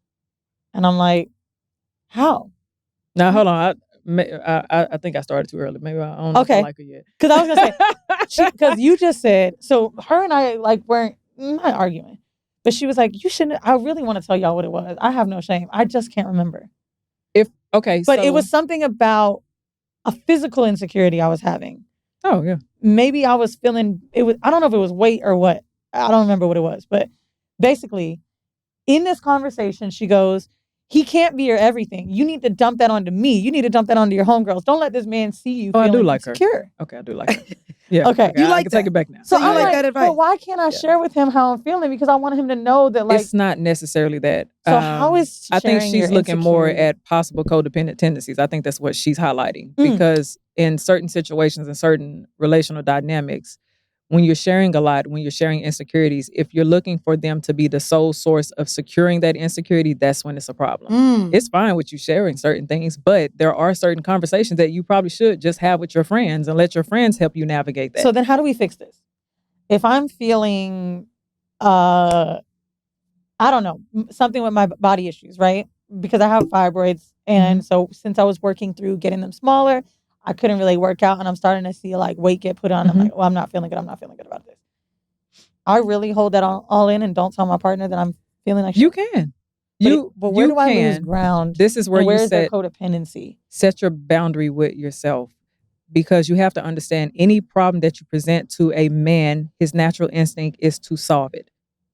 S2: And I'm like, "How?"
S3: Now hold on. I think I started too early. Maybe I don't know if I like her yet.
S2: Because I was gonna say, because you just said, so her and I weren't not arguing, but she was like, "You shouldn't." I really want to tell y'all what it was. I have no shame. I just can't remember. But it was something about a physical insecurity I was having.
S3: Oh yeah.
S2: Maybe I was feeling it was. I don't know if it was weight or what. I don't remember what it was, but basically, in this conversation, she goes, "He can't be your everything. You need to dump that onto me. You need to dump that onto your homegirls. Don't let this man see you feeling
S3: I do like
S2: insecure."
S3: her. Okay, I do like her. Yeah.
S2: Okay.
S1: You like
S3: I can take it back now.
S1: So you like that advice?
S2: But why can't I share with him how I'm feeling? Because I want him to know that
S3: it's not necessarily that.
S2: So how is
S3: I think
S2: sharing
S3: she's
S2: your
S3: looking more
S2: insecurity?
S3: at possible codependent tendencies. I think that's what she's highlighting. Because in certain situations and certain relational dynamics, when you're sharing a lot, when you're sharing insecurities, if you're looking for them to be the sole source of securing that insecurity, that's when it's a problem. It's fine with you sharing certain things, but there are certain conversations that you probably should just have with your friends and let your friends help you navigate that.
S2: So then how do we fix this? If I'm feeling, I don't know, something with my body issues, right? Because I have fibroids. And so since I was working through getting them smaller, I couldn't really work out, and I'm starting to see weight get put on. I'm like, well, I'm not feeling good. I'm not feeling good about this. I really hold that all in and don't tell my partner that I'm feeling like shit.
S3: You can.
S2: But where do I lose ground?
S3: This is where
S2: where
S3: you
S2: is there codependency?
S3: Set your boundary with yourself, because you have to understand any problem that you present to a man, his natural instinct is to solve it.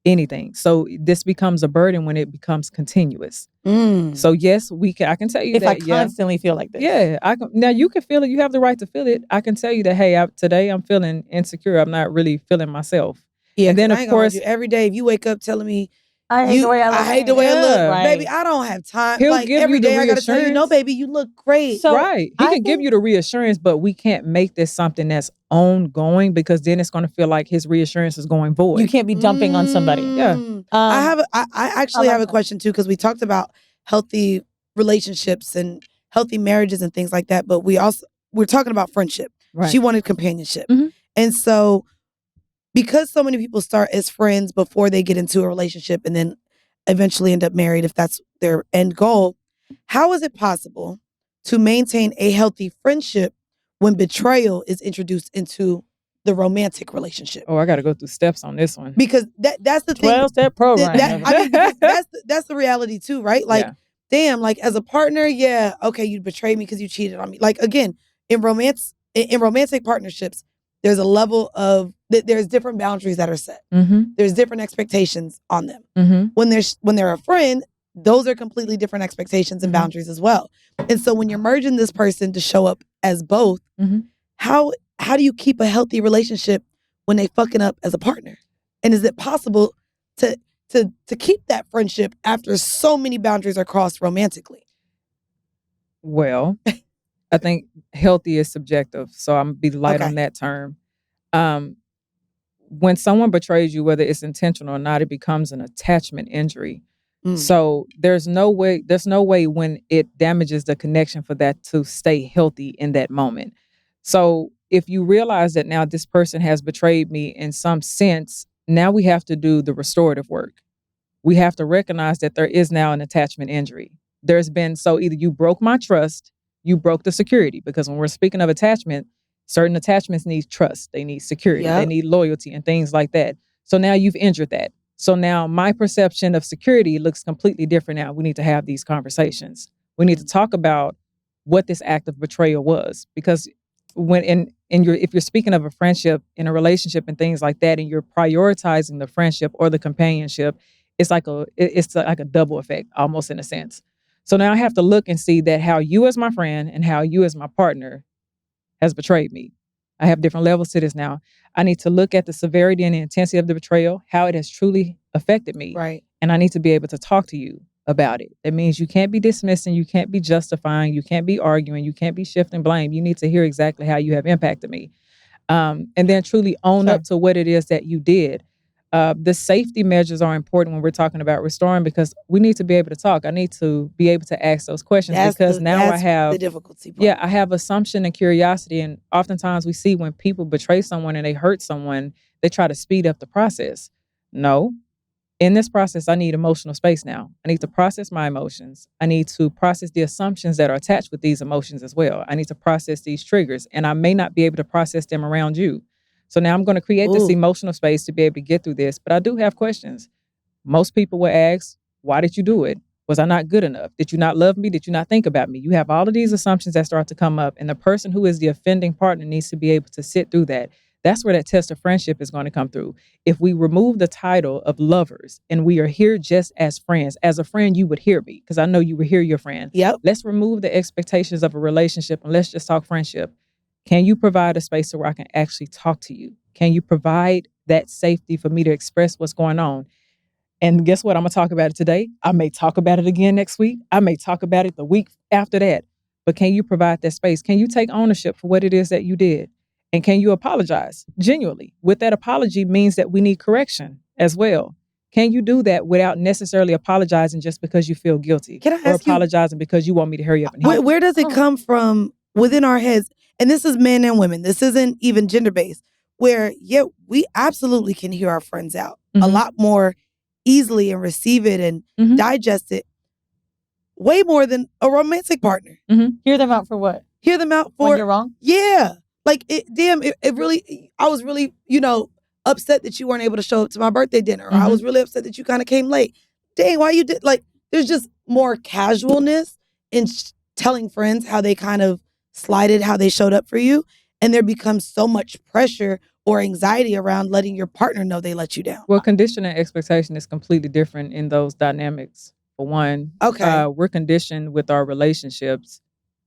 S3: Anything. So this becomes a burden when it becomes continuous. So yes, I can tell you
S2: if
S3: that
S2: I constantly feel like this.
S3: Yeah, now you can feel it. You have the right to feel it. I can tell you that, hey, today I'm feeling insecure. I'm not really feeling myself.
S1: Yeah,
S3: and then
S1: of course, every day if you wake up telling me,
S2: I hate the way I look.
S1: I hate the way I look.
S2: Right.
S1: Baby, I don't have time.
S3: He'll give
S1: every
S3: you the
S1: day I gotta tell you, no,
S3: reassurance.
S1: baby, you look great.
S2: So
S3: He can give you the reassurance, but we can't make this something that's ongoing, because then it's going to feel like his reassurance is going void.
S2: You can't be dumping on somebody.
S3: Yeah.
S1: I actually have a question too, because we talked about healthy relationships and healthy marriages and things like that, but we're talking about friendship.
S3: Right.
S1: She wanted companionship. And so because so many people start as friends before they get into a relationship and then eventually end up married, if that's their end goal, how is it possible to maintain a healthy friendship when betrayal is introduced into the romantic relationship?
S3: Oh, I got to go through steps on this one.
S1: Because that's the thing.
S2: 12-step program.
S1: Because that's the reality too, right? Damn, as a partner, yeah, okay, you betrayed me because you cheated on me. Again, in romantic partnerships, there's a level of there's different boundaries that are set. There's different expectations on them. When they're a friend, those are completely different expectations and boundaries as well. And so when you're merging this person to show up as both, how do you keep a healthy relationship when they fucking up as a partner? And is it possible to keep that friendship after so many boundaries are crossed romantically?
S3: Well, I think healthy is subjective, so I'm gonna be light
S1: Okay.
S3: on that term. When someone betrays you, whether it's intentional or not, it becomes an attachment injury. So there's no way when it damages the connection for that to stay healthy in that moment. So if you realize that now this person has betrayed me in some sense, now we have to do the restorative work. We have to recognize that there is now an attachment injury. So either you broke my trust, you broke the security, because when we're speaking of attachment, certain attachments need trust, they need security, they need loyalty and things like that. So now you've injured that. So now my perception of security looks completely different now. We need to have these conversations. We need to talk about what this act of betrayal was, because if you're speaking of a friendship, in a relationship and things like that, and you're prioritizing the friendship or the companionship, it's like a double effect, almost, in a sense. So now I have to look and see that how you as my friend and how you as my partner has betrayed me. I have different levels to this now. I need to look at the severity and the intensity of the betrayal, how it has truly affected me.
S1: Right.
S3: And I need to be able to talk to you about it. That means you can't be dismissing, you can't be justifying, you can't be arguing, you can't be shifting blame. You need to hear exactly how you have impacted me. And then truly own up to what it is that you did. The safety measures are important when we're talking about restoring, because we need to be able to talk. I need to be able to ask those questions, because now I have
S1: the difficulty part.
S3: Yeah, I have assumption and curiosity. And oftentimes we see when people betray someone and they hurt someone, they try to speed up the process. No. In this process, I need emotional space now. I need to process my emotions. I need to process the assumptions that are attached with these emotions as well. I need to process these triggers, and I may not be able to process them around you. So now I'm going to create this emotional space to be able to get through this. But I do have questions. Most people will ask, why did you do it? Was I not good enough? Did you not love me? Did you not think about me? You have all of these assumptions that start to come up, and the person who is the offending partner needs to be able to sit through that. That's where that test of friendship is going to come through. If we remove the title of lovers and we are here just as friends, as a friend, you would hear me, because I know you would hear your friend.
S1: Yep.
S3: Let's remove the expectations of a relationship and let's just talk friendship. Can you provide a space where I can actually talk to you? Can you provide that safety for me to express what's going on? And guess what? I'm going to talk about it today. I may talk about it again next week. I may talk about it the week after that. But can you provide that space? Can you take ownership for what it is that you did? And can you apologize genuinely? With that apology means that we need correction as well. Can you do that without necessarily apologizing just because you feel guilty?
S1: Can I ask
S3: or apologizing because you want me to hurry up and heal?
S1: Where does it come from within our heads? And this is men and women. This isn't even gender-based. Where, we absolutely can hear our friends out a lot more easily and receive it and digest it way more than a romantic partner.
S2: Hear them out for what?
S1: Hear them out for
S2: when you're wrong?
S1: Yeah. Like, it really, I was really, upset that you weren't able to show up to my birthday dinner. Or I was really upset that you kind of came late. Dang, why you did, like, there's just more casualness in telling friends how they kind of slighted, how they showed up for you. And there becomes so much pressure or anxiety around letting your partner know they let you down.
S3: Well, condition and expectation is completely different in those dynamics. For one, we're conditioned with our relationships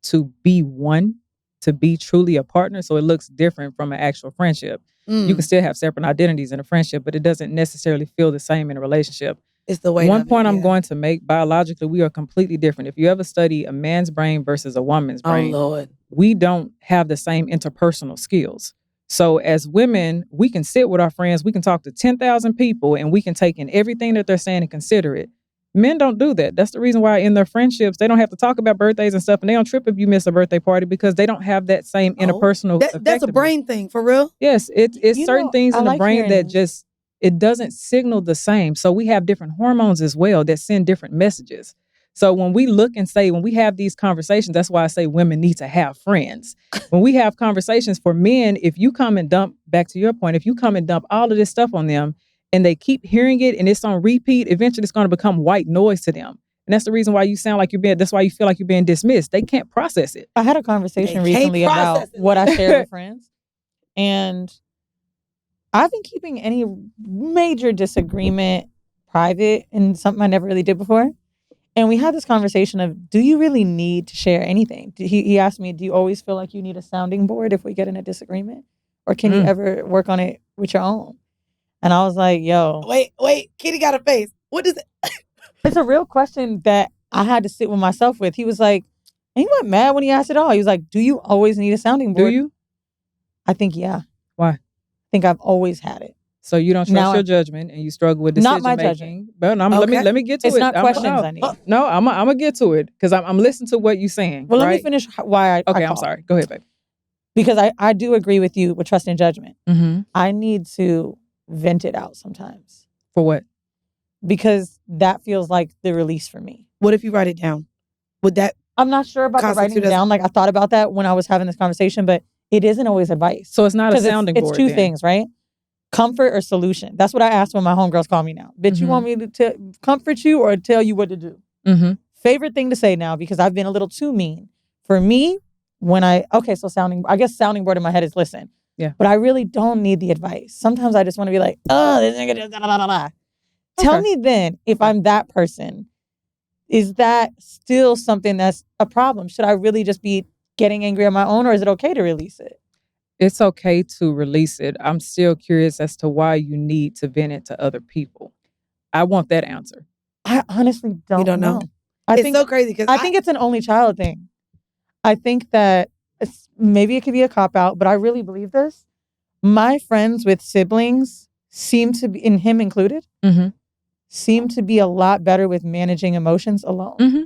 S3: to be one, to be truly a partner. So it looks different from an actual friendship. You can still have separate identities in a friendship, but it doesn't necessarily feel the same in a relationship.
S1: It's the way.
S3: One point I'm going to make, biologically, we are completely different. If you ever study a man's brain versus a woman's brain, we don't have the same interpersonal skills. So as women, we can sit with our friends, we can talk to 10,000 people, and we can take in everything that they're saying and consider it. Men don't do that. That's the reason why in their friendships, they don't have to talk about birthdays and stuff, and they don't trip if you miss a birthday party, because they don't have that same interpersonal
S1: That's a brain thing, for real?
S3: Yes, it's certain things in the brain that just, it doesn't signal the same. So we have different hormones as well that send different messages. So when we look and say, when we have these conversations, that's why I say women need to have friends. When we have conversations, for men, if you come and dump, back to your point, if you come and dump all of this stuff on them and they keep hearing it and it's on repeat, eventually it's going to become white noise to them. And that's the reason why you sound like that's why you feel like you're being dismissed. They can't process it.
S2: I had a conversation recently about what I share with friends. And I've been keeping any major disagreement private, and something I never really did before. And we had this conversation of, do you really need to share anything? He asked me, do you always feel like you need a sounding board if we get in a disagreement? Or can you ever work on it with your own? And I was like, yo.
S1: Wait, Kittie got a face. What is it?
S2: It's a real question that I had to sit with myself with. He was like, And he went mad when he asked it all. He was like, do you always need a sounding board?
S3: Do you?
S2: I think, yeah.
S3: Why?
S2: I think I've always had it.
S3: So you don't trust
S2: Now
S3: your judgment and you struggle with
S2: Not
S3: decision
S2: my
S3: making.
S2: judgment.
S3: But let me get to
S2: It's
S3: it.
S2: not questions I need.
S3: No, I'm gonna get to it because I'm listening to what you're saying.
S2: Well,
S3: right?
S2: let me finish why I
S3: Okay, I'm
S2: called.
S3: sorry. Go ahead, baby.
S2: Because I do agree with you with trust and judgment.
S3: Mm-hmm.
S2: I need to vent it out sometimes.
S3: For what?
S2: Because that feels like the release for me.
S1: What if you write it down? Would that
S2: I'm not sure about the writing
S1: constitute
S2: it
S1: as-
S2: down. Like I thought about that when I was having this conversation, but it isn't always advice.
S3: So it's not a
S2: 'Cause
S3: sounding
S2: it's
S3: board.
S2: two
S3: then.
S2: things, right? Comfort or solution. That's what I ask when my homegirls call me now. Bitch, you want me to comfort you or tell you what to do?
S3: Mm-hmm.
S2: Favorite thing to say now because I've been a little too mean. For me, so sounding board in my head is listen.
S3: Yeah.
S2: But I really don't need the advice. Sometimes I just want to be like, oh, this nigga just da da da da. Tell me then if I'm that person, is that still something that's a problem? Should I really just be getting angry on my own or is it okay to release it?
S3: It's okay to release it. I'm still curious as to why you need to vent it to other people. I want that answer.
S2: I honestly don't,
S1: You don't know? It's so crazy because
S2: I think it's an only child thing. I think that maybe it could be a cop-out, but I really believe this. My friends with siblings seem to be, and him included,
S3: Mm-hmm.
S2: seem to be a lot better with managing emotions alone.
S3: Mm-hmm.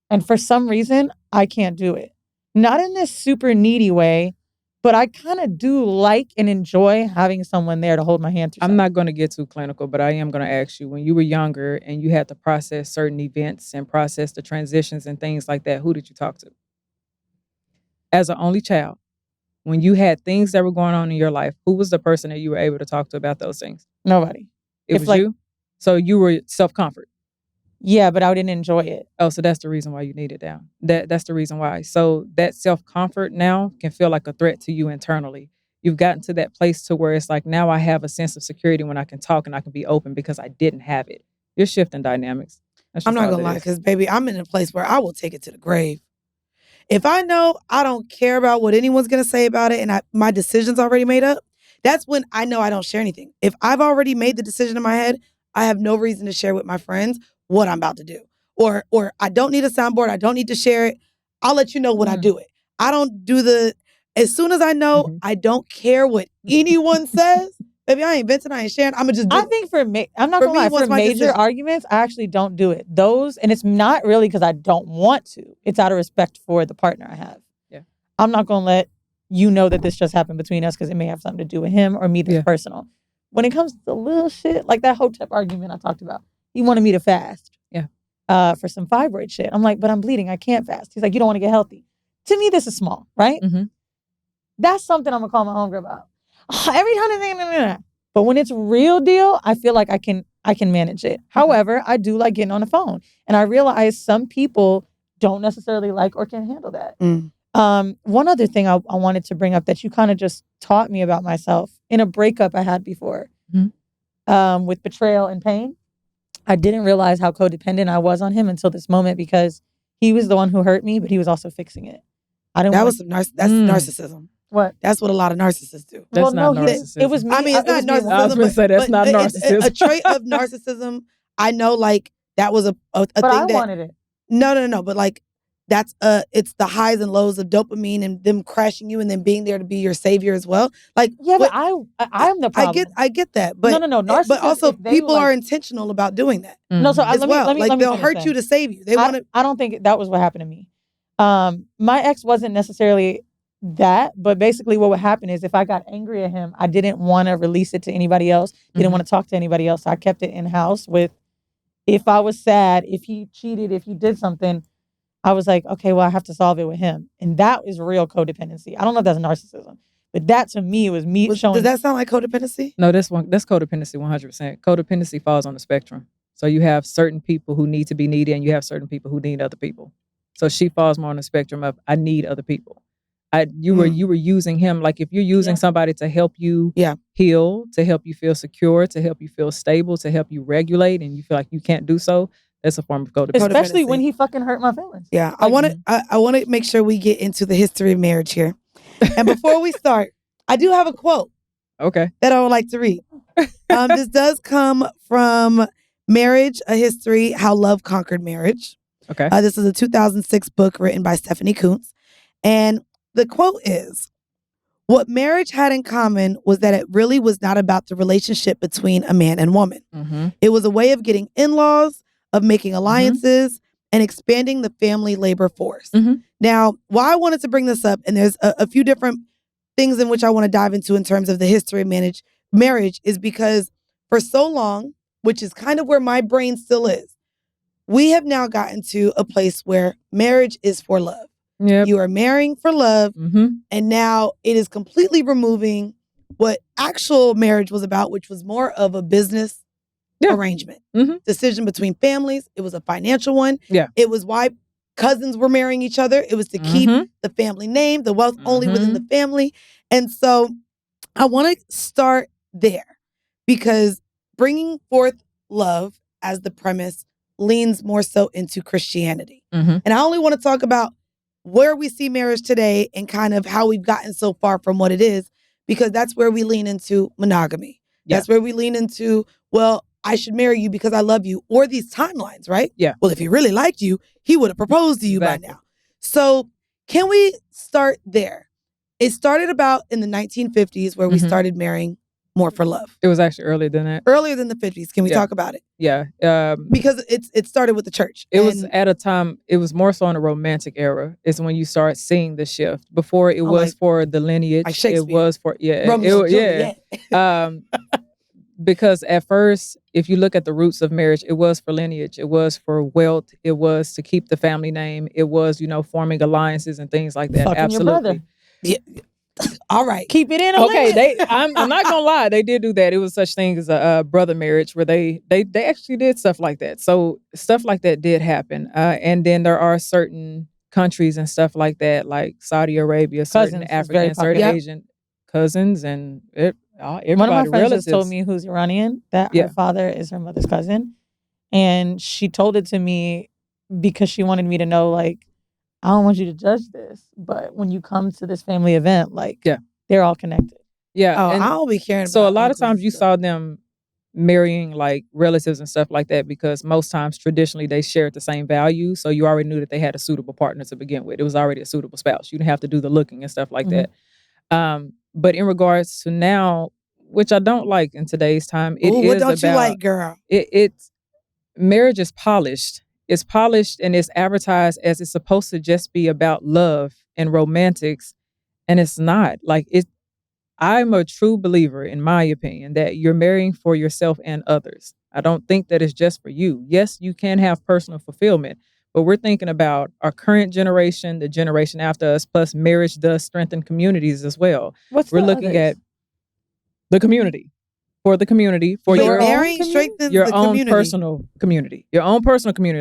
S2: And for some reason, I can't do it. Not in this super needy way, but I kind of do like and enjoy having someone there to hold my hand through
S3: I'm
S2: something.
S3: not going to get too clinical, but I am going to ask you, when you were younger and you had to process certain events and process the transitions and things like that, who did you talk to? As an only child, when you had things that were going on in your life, who was the person that you were able to talk to about those things?
S2: Nobody.
S3: It was you? So you were self-comfort?
S2: Yeah, but I didn't enjoy it.
S3: Oh, so that's the reason why you need it down. That's the reason why. So that self-comfort now can feel like a threat to you internally. You've gotten to that place to where it's like, now I have a sense of security when I can talk and I can be open because I didn't have it. You're shifting dynamics.
S1: I'm not gonna lie, because baby, I'm in a place where I will take it to the grave. If I know I don't care about what anyone's gonna say about it and my decision's already made up, that's when I know I don't share anything. If I've already made the decision in my head, I have no reason to share with my friends what I'm about to do. Or I don't need a soundboard, I don't need to share it. I'll let you know when I do it. I don't do as soon as I know I don't care what anyone says, baby, I ain't venting, I ain't sharing. I'm gonna just do
S2: I
S1: it.
S2: think I'm not gonna lie, for major arguments, I actually don't do it. Those, and it's not really because I don't want to. It's out of respect for the partner I have.
S3: Yeah.
S2: I'm not gonna let you know that this just happened between us because it may have something to do with him or me that's personal. When it comes to little shit, like that Hotep argument I talked about, he wanted me to fast.
S3: Yeah.
S2: For some fibroid shit. I'm like, but I'm bleeding, I can't fast. He's like, you don't want to get healthy. To me, this is small, right?
S3: Mm-hmm.
S2: That's something I'm gonna call my homegirl about. Every time, but when it's real deal, I feel like I can manage it. However, I do like getting on the phone, and I realize some people don't necessarily like or can handle that. One other thing I wanted to bring up that you kind of just taught me about myself in a breakup I had before, with betrayal and pain. I didn't realize how codependent I was on him until this moment because he was the one who hurt me, but he was also fixing it. That's
S1: narcissism.
S2: What?
S1: That's what a lot of narcissists do.
S3: That's not narcissism.
S2: It was me.
S1: I mean, it's not narcissism.
S3: I was going to say that's not narcissism.
S1: A trait of narcissism. I know, like that was a
S2: but
S1: thing
S2: I
S1: that
S2: wanted it.
S1: No. But like that's it's the highs and lows of dopamine and them crashing you and then being there to be your savior as well. Like
S2: but I'm the problem.
S1: I get that. But
S2: no. Narcissists,
S1: but also people are intentional about doing that.
S2: No, so
S1: as well. Like they'll hurt
S2: then.
S1: you to save you. They want to.
S2: I don't think that was what happened to me. My ex wasn't necessarily that, but basically what would happen is if I got angry at him, I didn't want to release it to anybody else. Didn't want to talk to anybody else. So I kept it in house with, if I was sad, if he cheated, if he did something, I was like, okay, well, I have to solve it with him. And that is real codependency. I don't know if that's narcissism, but that to me was me showing.
S1: Does that sound like codependency?
S3: No, that's codependency 100%. Codependency falls on the spectrum. So you have certain people who need to be needy and you have certain people who need other people. So she falls more on the spectrum of I need other people. You were using him, like if you're using somebody to help you heal, to help you feel secure, to help you feel stable, to help you regulate, and you feel like you can't do so, that's a form of codependency.
S2: Especially when he fucking hurt my feelings.
S1: Yeah, like, I want to make sure we get into the history of marriage here. And before we start, I do have a quote.
S3: Okay.
S1: That I would like to read. This does come from Marriage, A History, How Love Conquered Marriage.
S3: Okay.
S1: This is a 2006 book written by Stephanie Kuntz. And the quote is, "What marriage had in common was that it really was not about the relationship between a man and woman.
S3: Mm-hmm.
S1: It was a way of getting in-laws, of making alliances, and expanding the family labor force."
S3: Mm-hmm.
S1: Now, why I wanted to bring this up, and there's a few different things in which I want to dive into in terms of the history of marriage, is because for so long, which is kind of where my brain still is, we have now gotten to a place where marriage is for love.
S3: Yep.
S1: You are marrying for love,
S3: Mm-hmm.
S1: and now it is completely removing what actual marriage was about, which was more of a business arrangement.
S3: Mm-hmm.
S1: Decision between families. It was a financial one.
S3: Yeah.
S1: It was why cousins were marrying each other. It was to keep the family name, the wealth only within the family. And so I want to start there, because bringing forth love as the premise leans more so into Christianity.
S3: Mm-hmm.
S1: And I only want to talk about where we see marriage today and kind of how we've gotten so far from what it is, because that's where we lean into monogamy.
S3: Yeah.
S1: That's where we lean into, well, I should marry you because I love you, or these timelines, right?
S3: Yeah.
S1: Well, if he really liked you, he would have proposed to you by now. So can we start there? It started about in the 1950s where we started marrying more for love.
S3: It was actually earlier than that.
S1: Earlier than the 50s. Can we talk about it?
S3: Yeah.
S1: Because it started with the church.
S3: It was at a time, it was more so in the romantic era, is when you start seeing the shift. Before it was for the lineage.
S1: Like Shakespeare.
S3: It was for,
S1: Romeo and Juliet.
S3: Because at first, if you look at the roots of marriage, it was for lineage. It was for wealth. It was to keep the family name. It was, forming alliances and things like that.
S2: Fucking
S3: Absolutely.
S2: your brother.
S1: Yeah. All right.
S2: Keep it in.
S3: Okay, I'm not gonna lie, they did do that. It was such thing as a brother marriage where they actually did stuff like that. So stuff like that did happen. And then there are certain countries and stuff like that, like Saudi Arabia, certain African, certain Asian cousins, and everybody.
S2: One of my friends
S3: relatives.
S2: just told me, who's Iranian, that her father is her mother's cousin, and she told it to me because she wanted me to know, like, I don't want you to judge this, but when you come to this family event, they're all connected.
S3: Yeah.
S1: And I'll be caring.
S3: So a lot of times you saw them marrying like relatives and stuff like that, because most times traditionally they shared the same values. So you already knew that they had a suitable partner to begin with. It was already a suitable spouse. You didn't have to do the looking and stuff like that. But in regards to now, which I don't like in today's time,
S1: what don't you like, girl?
S3: It's marriage is polished. It's polished and it's advertised as it's supposed to just be about love and romantics, and it's not. Like I'm a true believer, in my opinion, that you're marrying for yourself and others. I don't think that it's just for you. Yes, you can have personal fulfillment, but we're thinking about our current generation, the generation after us, plus marriage does strengthen communities as well. We're looking at the community. For the community, for your own personal community,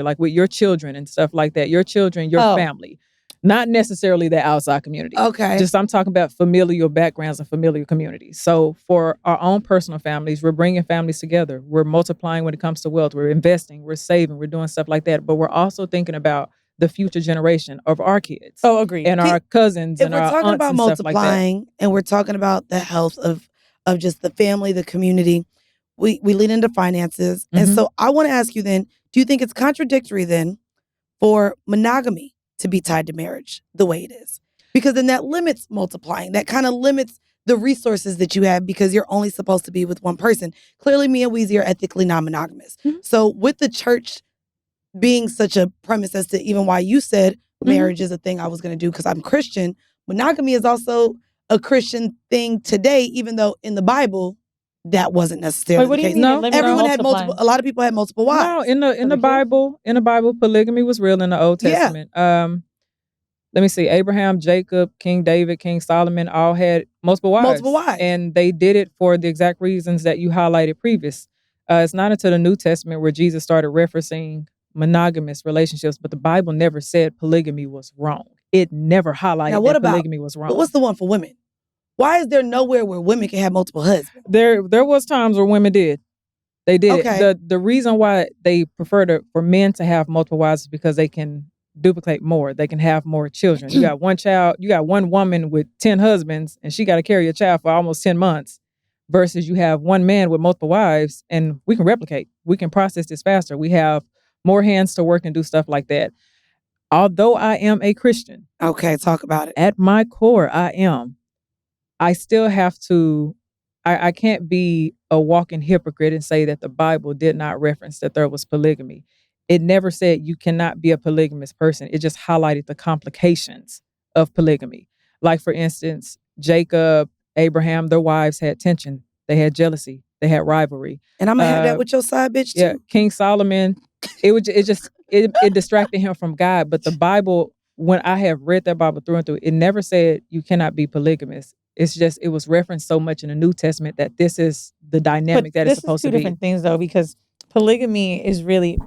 S3: like with your children and stuff like that. Your children, your family, not necessarily the outside community.
S1: Okay.
S3: Just I'm talking about familial backgrounds and familial communities. So for our own personal families, we're bringing families together. We're multiplying when it comes to wealth. We're investing. We're saving. We're doing stuff like that. But we're also thinking about the future generation of our kids.
S2: Oh, agreed.
S3: And our cousins and our aunts and stuff like that.
S1: If we're talking about multiplying and we're talking about the health of just the family, the community, we lean into finances. And so I want to ask you then, do you think it's contradictory then for monogamy to be tied to marriage the way it is? Because then that limits multiplying. That kind of limits the resources that you have because you're only supposed to be with one person. Clearly, me and Weezy are ethically non-monogamous. So with the church being such a premise as to even why you said marriage is a thing I was going to do because I'm Christian, monogamy is also a Christian thing today, even though in the Bible that wasn't necessarily the case.
S3: No,
S1: everyone had multiple. A lot of people had multiple wives.
S3: No, in the Bible, polygamy was real in the Old Testament. Let me see. Abraham, Jacob, King David, King Solomon all had multiple wives. And they did it for the exact reasons that you highlighted previous. It's not until the New Testament where Jesus started referencing monogamous relationships, but the Bible never said polygamy was wrong. It never highlighted that polygamy was wrong.
S1: But what's the one for women? Why is there nowhere where women can have multiple husbands?
S3: There was times where women did. They did
S1: it.
S3: The reason why they prefer for men to have multiple wives is because they can duplicate more. They can have more children. You got one child, you got one woman with 10 husbands, and she got to carry a child for almost 10 months. Versus you have one man with multiple wives, and we can replicate. We can process this faster. We have more hands to work and do stuff like that. Although I am a Christian,
S1: Okay, talk about it.
S3: at my core, I still have to, I can't be a walking hypocrite and say that the Bible did not reference that there was polygamy. It never said you cannot be a polygamous person. It just highlighted the complications of polygamy. Like, for instance, Jacob, Abraham, their wives had tension. They had jealousy. They had rivalry.
S1: And I'm gonna have that with your side bitch too.
S3: Yeah, King Solomon, it distracted him from God. But the Bible, when I have read that Bible through and through, it never said you cannot be polygamous. It's just, it was referenced so much in the New Testament that this is the dynamic that it's supposed to be.
S2: This is two different things though, because polygamy is really,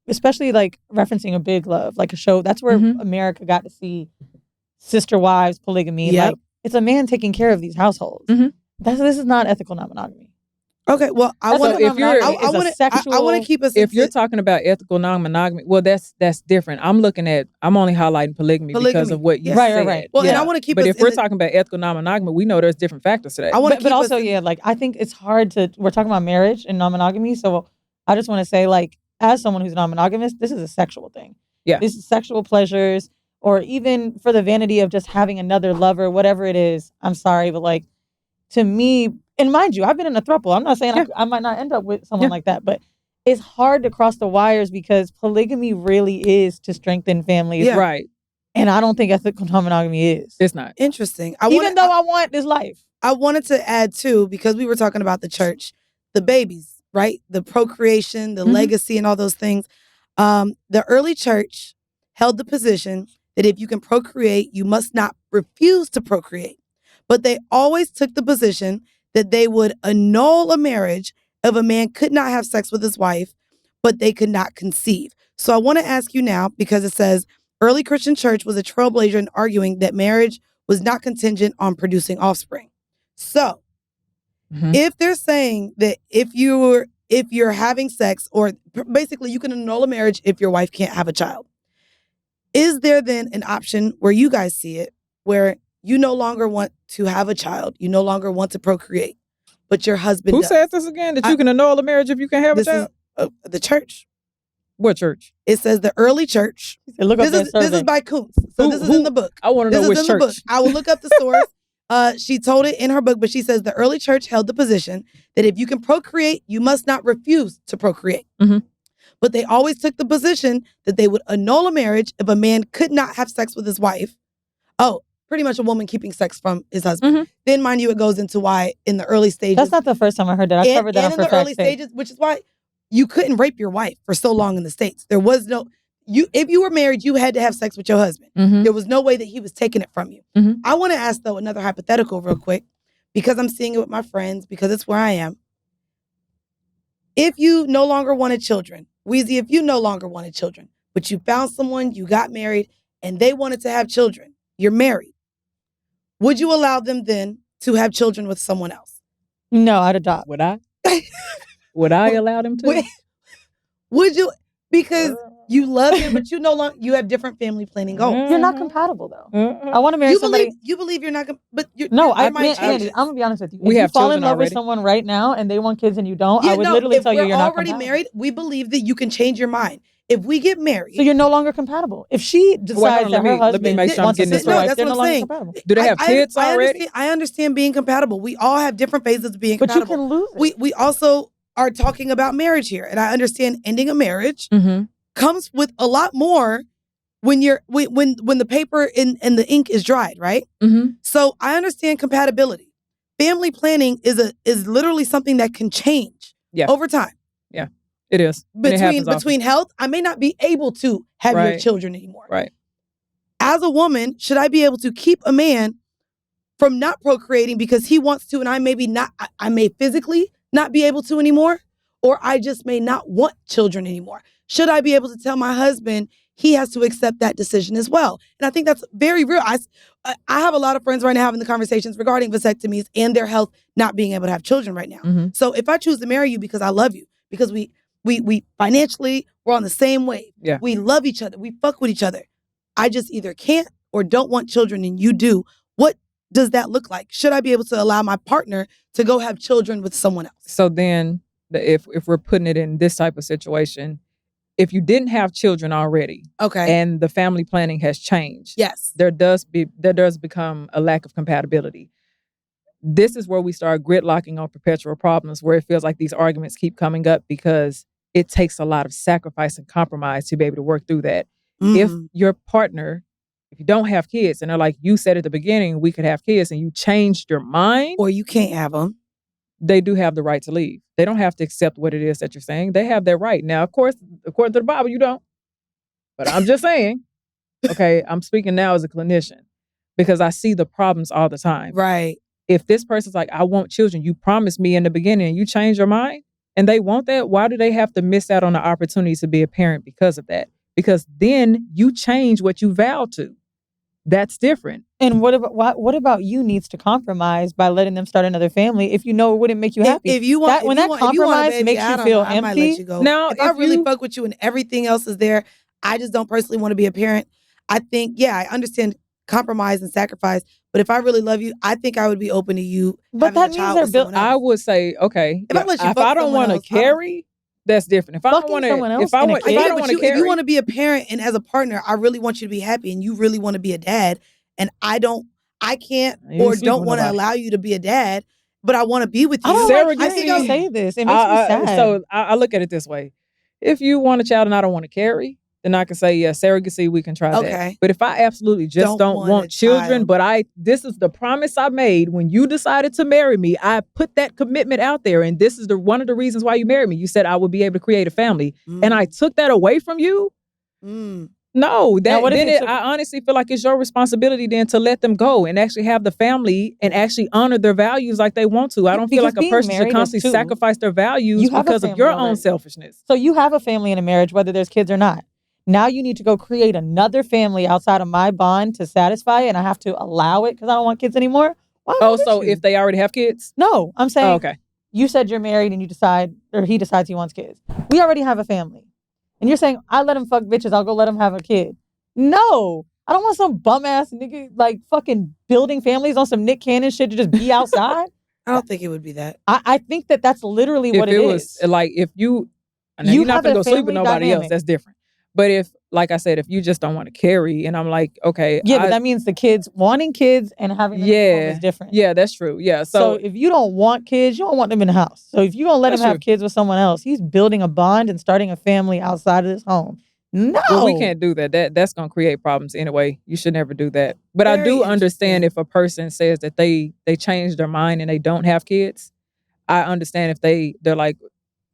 S2: especially like referencing a Big Love, like a show. That's where America got to see sister wives polygamy.
S1: Yep.
S2: Like, it's a man taking care of these households. This is not ethical non-monogamy.
S1: Okay, well, I want to keep us.
S3: If you're talking about ethical non-monogamy, well, that's different. I'm only highlighting polygamy because of what you said.
S2: Right.
S1: Well, and I want to keep.
S3: But if we're talking about ethical non-monogamy, we know there's different factors to that.
S2: But also, like, I think it's hard to. We're talking about marriage and non-monogamy, so I just want to say, like, as someone who's non-monogamous, this is a sexual thing.
S3: Yeah,
S2: this is sexual pleasures, or even for the vanity of just having another lover, whatever it is. I'm sorry, but like, to me. And mind you, I've been in a throuple. I'm not saying I might not end up with someone like that, but it's hard to cross the wires because polygamy really is to strengthen families.
S1: Yeah.
S3: Right.
S2: And I don't think ethical non-monogamy is.
S3: It's not.
S1: Interesting.
S2: I want this life.
S1: I wanted to add too, because we were talking about the church, the babies, right? The procreation, the legacy, and all those things. The early church held the position that if you can procreate, you must not refuse to procreate. But they always took the position that they would annul a marriage if a man could not have sex with his wife, but they could not conceive. So I want to ask you now, because it says early Christian church was a trailblazer in arguing that marriage was not contingent on producing offspring. So if they're saying that if you're having sex, or basically you can annul a marriage if your wife can't have a child, is there then an option where you guys see it, where you no longer want to have a child, you no longer want to procreate, but your husband
S3: Who
S1: does?
S3: said this again? That you can annul a marriage if you can have a child?
S1: The church.
S3: What church?
S1: It says the early church. This is by Kuntz. So this is in the book.
S3: I want to know which church.
S1: I will look up the source. She told it in her book, but she says the early church held the position that if you can procreate, you must not refuse to procreate. But they always took the position that they would annul a marriage if a man could not have sex with his wife. Oh, pretty much a woman keeping sex from his husband. Then, mind you, it goes into why in the early stages.
S2: That's not the first time I heard that. I covered that
S1: in the early stages, which is why you couldn't rape your wife for so long in the States. There was no, if you were married, you had to have sex with your husband. There was no way that he was taking it from you. I want to ask, though, another hypothetical real quick, because I'm seeing it with my friends, because it's where I am. If you no longer wanted children, Weezy, if you no longer wanted children, but you found someone, you got married, and they wanted to have children, you're married. Would you allow them then to have children with someone else?
S2: No, I'd adopt.
S3: Would I? Would I allow them to?
S1: Would you? Because you love him, but you have different family planning goals.
S2: You're not compatible though. I want to marry somebody.
S1: You believe you're not, but
S2: Andy, I'm gonna be honest with you. If you fall in love with someone right now and they want kids and you don't, I would literally tell you you're not compatible.
S1: If we're already married, we believe that you can change your mind. If we get married,
S2: so you're no longer compatible. If she decides that her husband wants a sister wife, they're no longer compatible.
S3: Do they have kids already?
S1: I understand being compatible. We all have different phases of being compatible.
S2: But you can lose it.
S1: We also are talking about marriage here, and I understand ending a marriage comes with a lot more when the paper and the ink is dried, right? So I understand compatibility. Family planning is literally something that can change over time.
S3: Yeah. It is.
S1: Between health, I may not be able to have your children anymore.
S3: Right.
S1: As a woman, should I be able to keep a man from not procreating because he wants to, and I may physically not be able to anymore, or I just may not want children anymore? Should I be able to tell my husband he has to accept that decision as well? And I think that's very real. I have a lot of friends right now having the conversations regarding vasectomies and their health not being able to have children right now. So if I choose to marry you because I love you, because we financially, we're on the same wave.
S3: Yeah.
S1: We love each other. We fuck with each other. I just either can't or don't want children and you do. What does that look like? Should I be able to allow my partner to go have children with someone else?
S3: So then if we're putting it in this type of situation, if you didn't have children already,
S1: Okay.
S3: and the family planning has changed,
S1: Yes.
S3: there does become a lack of compatibility. This is where we start gridlocking on perpetual problems, where it feels like these arguments keep coming up because it takes a lot of sacrifice and compromise to be able to work through that. If your partner, if you don't have kids, and they're like, you said at the beginning we could have kids, and you changed your mind,
S1: Or you can't have them,
S3: they do have the right to leave. They don't have to accept what it is that you're saying. They have their right. Now, of course, according to the Bible, you don't. But I'm just saying, okay, I'm speaking now as a clinician because I see the problems all the time.
S1: right?
S3: If this person's like, I want children, you promised me in the beginning, and you change your mind, and they want that, why do they have to miss out on the opportunity to be a parent because of that? Because then you change what you vowed to. That's different.
S2: And what about you needs to compromise by letting them start another family if you know it wouldn't make you happy?
S1: If you want,
S2: when that compromise makes you feel
S1: I might let
S2: empty.
S1: you go.
S3: Now,
S1: if I really fuck with you and everything else is there, I just don't personally want to be a parent. I think, yeah, I understand compromise and sacrifice, but if I really love you, I think I would be open to you.
S2: But that means they're built.
S3: I would say, okay,
S1: If I let you
S3: if
S1: fuck
S3: I don't
S1: someone
S3: want to
S1: else, I don't-
S3: carry, that's different. If I don't
S2: Fucking
S3: want to,
S2: someone else
S3: if I
S2: and a
S3: want,
S2: kid.
S3: if I
S1: Yeah,
S3: don't
S1: but
S3: want to
S1: if
S3: carry,
S1: you want to be a parent and as a partner, I really want you to be happy and you really want to be a dad, and I can't
S3: You
S1: or
S3: sleep
S1: don't
S3: with
S1: want to
S3: nobody.
S1: allow you to be a dad, but I want to be with you.
S2: I don't
S3: Sarah
S2: like
S3: gets
S2: hearing
S3: to
S2: you say this. It makes me sad.
S3: So I look at it this way: if you want a child and I don't want to carry, then I can say, yeah, surrogacy, we can try that.
S1: Okay.
S3: But if I absolutely just don't
S1: want a
S3: want children,
S1: child.
S3: but this is the promise I made when you decided to marry me. I put that commitment out there, and this is one of the reasons why you married me. You said I would be able to create a family, and I took that away from you. No, I honestly feel like it's your responsibility then to let them go and actually have the family and actually honor their values like they want to. I don't feel
S2: Because
S3: like a person should constantly sacrifice their values because of your own selfishness.
S2: So you have a family in a marriage, whether there's kids or not. Now you need to go create another family outside of my bond to satisfy it, and I have to allow it because I don't want kids anymore. Why
S3: so if they already have kids?
S2: No, I'm saying,
S3: okay.
S2: You said you're married and you decide, or he decides he wants kids. We already have a family. And you're saying, I let him fuck bitches, I'll go let him have a kid. No, I don't want some bum ass nigga like fucking building families on some Nick Cannon shit to just be outside.
S1: I don't think it would be that.
S2: I think that's literally what it is.
S3: Like if you're not gonna go sleep with nobody else, that's different. But if, like I said, if you just don't want to carry, and I'm like, okay.
S2: Yeah, but that means the kids wanting kids and having them at home is different.
S3: Yeah, that's true. Yeah.
S2: So if you don't want kids, you don't want them in the house. So if you're going to let him have kids with someone else, he's building a bond and starting a family outside of his home. No.
S3: Well, we can't do that. That's going to create problems anyway. You should never do that. But I do understand if a person says that they changed their mind and they don't have kids. I understand if they're like,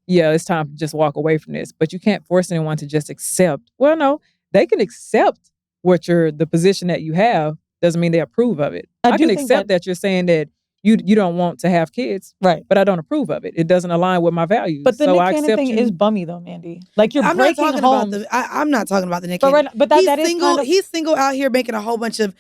S3: yeah, it's time to just walk away from this. But you can't force anyone to just accept. Well, no, they can accept the position that you have. Doesn't mean they approve of it. I can accept that you're saying that you don't want to have kids,
S2: right?
S3: But I don't approve of it. It doesn't align with my values.
S2: But the Nick Cannon thing is bummy though, Mandii. Like you're
S1: I'm
S2: breaking
S1: not talking
S2: homes.
S1: I'm not talking about the Nick Cannon.
S2: But that is
S1: single. He's single out here making a whole bunch of.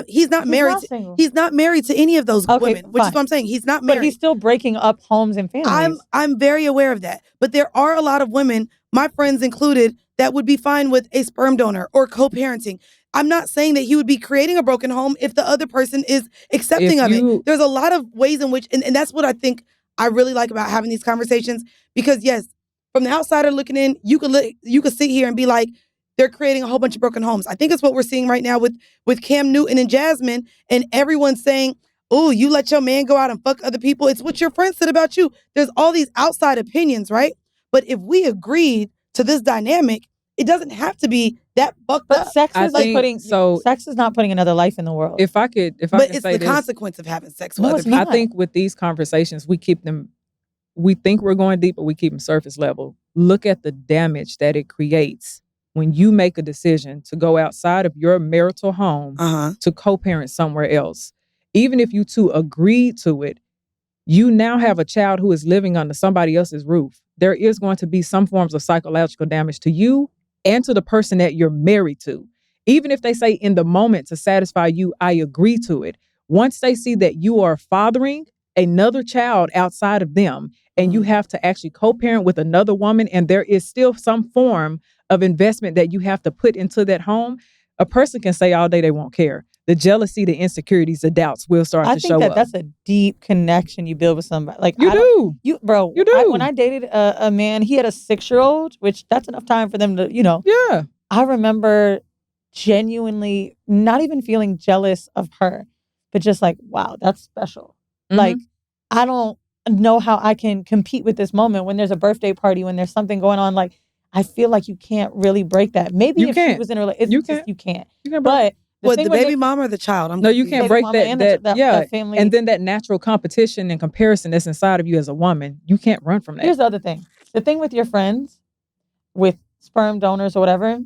S1: He's not married. He's not married to any of those women, which is what I'm saying. He's not married.
S2: But he's still breaking up homes and families.
S1: I'm very aware of that. But there are a lot of women, my friends included, that would be fine with a sperm donor or co-parenting. I'm not saying that he would be creating a broken home if the other person is accepting of it. There's a lot of ways in which, and that's what I think I really like about having these conversations. Because yes, from the outsider looking in, you could sit here and be like, they're creating a whole bunch of broken homes. I think it's what we're seeing right now with Cam Newton and Jasmine, and everyone's saying, oh, you let your man go out and fuck other people. It's what your friends said about you. There's all these outside opinions, right? But if we agreed to this dynamic, it doesn't have to be that fucked up.
S2: Sex is not putting another life in the world.
S3: If I could
S1: but
S3: say
S1: it's the
S3: this,
S1: consequence of having sex with other people.
S3: I think with these conversations, we think we're going deep, but we keep them surface level. Look at the damage that it creates when you make a decision to go outside of your marital home to co-parent somewhere else. Even if you two agreed to it, you now have a child who is living under somebody else's roof. There is going to be some forms of psychological damage to you and to the person that you're married to. Even if they say in the moment to satisfy you, I agree to it. Once they see that you are fathering another child outside of them and you have to actually co-parent with another woman and there is still some form of investment that you have to put into that home, a person can say all day they won't care. the jealousy, the insecurities, the doubts will start
S2: I
S3: to
S2: think
S3: show
S2: that
S3: up.
S2: that's a deep connection you build with somebody. Like
S3: You do.
S2: You do. When I dated a man, he had a 6-year-old, which that's enough time for them to,
S3: Yeah.
S2: I remember genuinely not even feeling jealous of her, but just like, wow, that's special.
S3: Mhm.
S2: Like, I don't know how I can compete with this moment when there's a birthday party, when there's something going on. Like, I feel like you can't really break that. Maybe
S3: You
S2: if she
S3: can't.
S2: was in a relationship,
S3: You
S2: it's just
S3: can't.
S2: you can't.
S3: You can't break
S2: But
S1: What,
S2: thing
S1: the
S2: with
S1: baby
S2: Nick-
S1: mom or the child?
S3: No, you can't
S2: Baby
S3: break
S2: mama and
S3: that
S2: that family.
S3: And then that natural competition and comparison that's inside of you as a woman, you can't run from that.
S2: Here's the other thing. The thing with your friends, with sperm donors or whatever,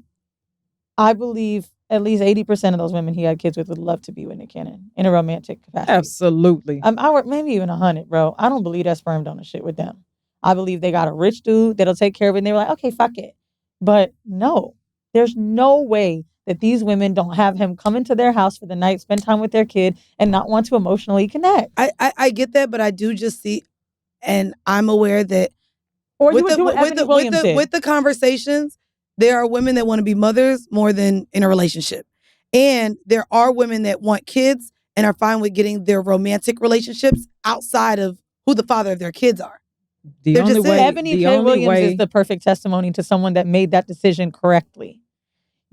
S2: I believe at least 80% of those women he had kids with would love to be with Nick Cannon in a romantic capacity.
S3: Absolutely.
S2: Maybe even 100, bro. I don't believe that sperm donor shit with them. I believe they got a rich dude that'll take care of it. And they were like, okay, fuck it. But no, there's no way that these women don't have him come into their house for the night, spend time with their kid, and not want to emotionally connect.
S1: I get that, but I do just see, and I'm aware that
S2: Or you would do what Ebony Williams did.
S1: with the conversations, there are women that want to be mothers more than in a relationship. And there are women that want kids and are fine with getting their romantic relationships outside of who the father of their kids are.
S2: Ebony K. Williams is the perfect testimony to someone that made that decision correctly.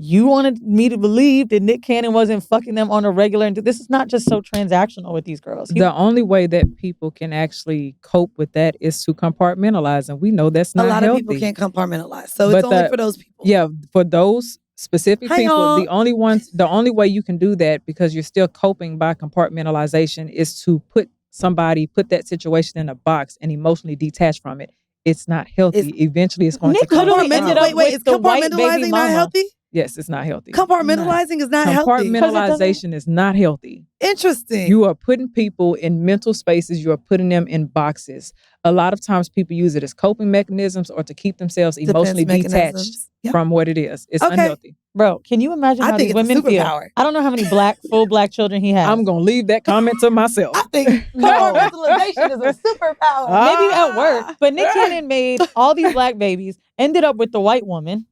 S2: You wanted me to believe that Nick Cannon wasn't fucking them on a regular, and this is not just so transactional with these girls.
S3: The only way that people can actually cope with that is to compartmentalize, and we know that's not healthy.
S1: A lot of people can't compartmentalize, so it's only for those people.
S3: Yeah, for those specific
S1: Hang
S3: people,
S1: on.
S3: the only way you can do that, because you're still coping by compartmentalization, is to put that situation in a box and emotionally detach from it. It's not healthy. Eventually, it's going to come.
S1: Is compartmentalizing not healthy?
S3: Yes, it's not healthy.
S1: Compartmentalizing is not healthy.
S3: Compartmentalization is not healthy.
S1: Interesting.
S3: You are putting people in mental spaces. You are putting them in boxes. A lot of times people use it as coping mechanisms or to keep themselves emotionally detached from what it is. It's unhealthy.
S2: Bro, can you imagine how these women feel? I don't know how many full black children he has.
S3: I'm going to leave that comment to myself.
S1: I think compartmentalization is a superpower.
S2: Maybe at work. But Nick Cannon made all these black babies, ended up with the white woman,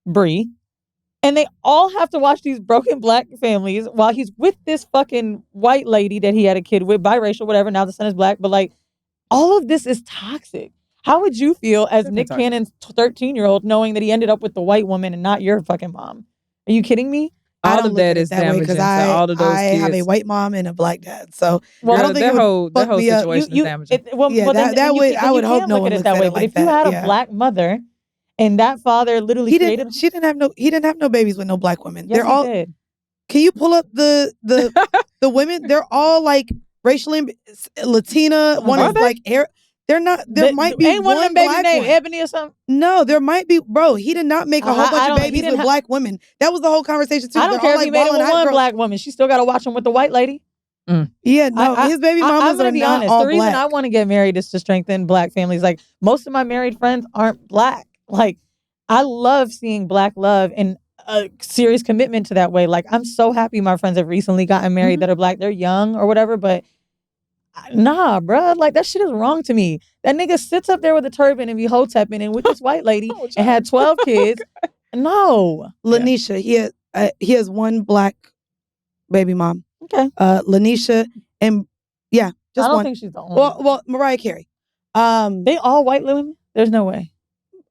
S2: Bree. And they all have to watch these broken black families while he's with this fucking white lady that he had a kid with, biracial, whatever. Now the son is black. But like, all of this is toxic. How would you feel as Nick Cannon's 13-year-old knowing that he ended up with the white woman and not your fucking mom? Are you kidding me?
S3: All of that is damaging to all of those
S1: I
S3: kids.
S1: have a white mom and a black dad, so
S3: well,
S1: I don't think
S3: that whole situation is damaging.
S1: I would hope no one looks at it like
S2: that. If you had a black mother and that father literally created,
S1: he didn't have no babies with no black women.
S2: Yes,
S1: They're all.
S2: Did.
S1: Can you pull up the women? They're all like racially Latina. One is like They're not. There might be
S2: ain't one of them babies named Ebony or something.
S1: No, there might be. Bro, he did not make a whole bunch of babies with black women. That was the whole conversation too.
S2: I don't care if he made it with one black woman. She still got to watch him with the white lady.
S1: Yeah, no, his baby mamas are not all
S2: The reason
S1: black.
S2: I want to get married is to strengthen black families. Like, most of my married friends aren't black. Like, I love seeing black love and a serious commitment to that way. Like, I'm so happy my friends have recently gotten married that are black. They're young or whatever, but nah, bruh. Like, that shit is wrong to me. That nigga sits up there with a turban and be hotepping and with this white lady and had 12 kids. No.
S1: Lanisha, he has one black baby mom.
S2: Okay.
S1: Lanisha and just
S2: I don't
S1: one.
S2: think she's the only.
S1: Well, Mariah Carey.
S2: They all white women? There's no way.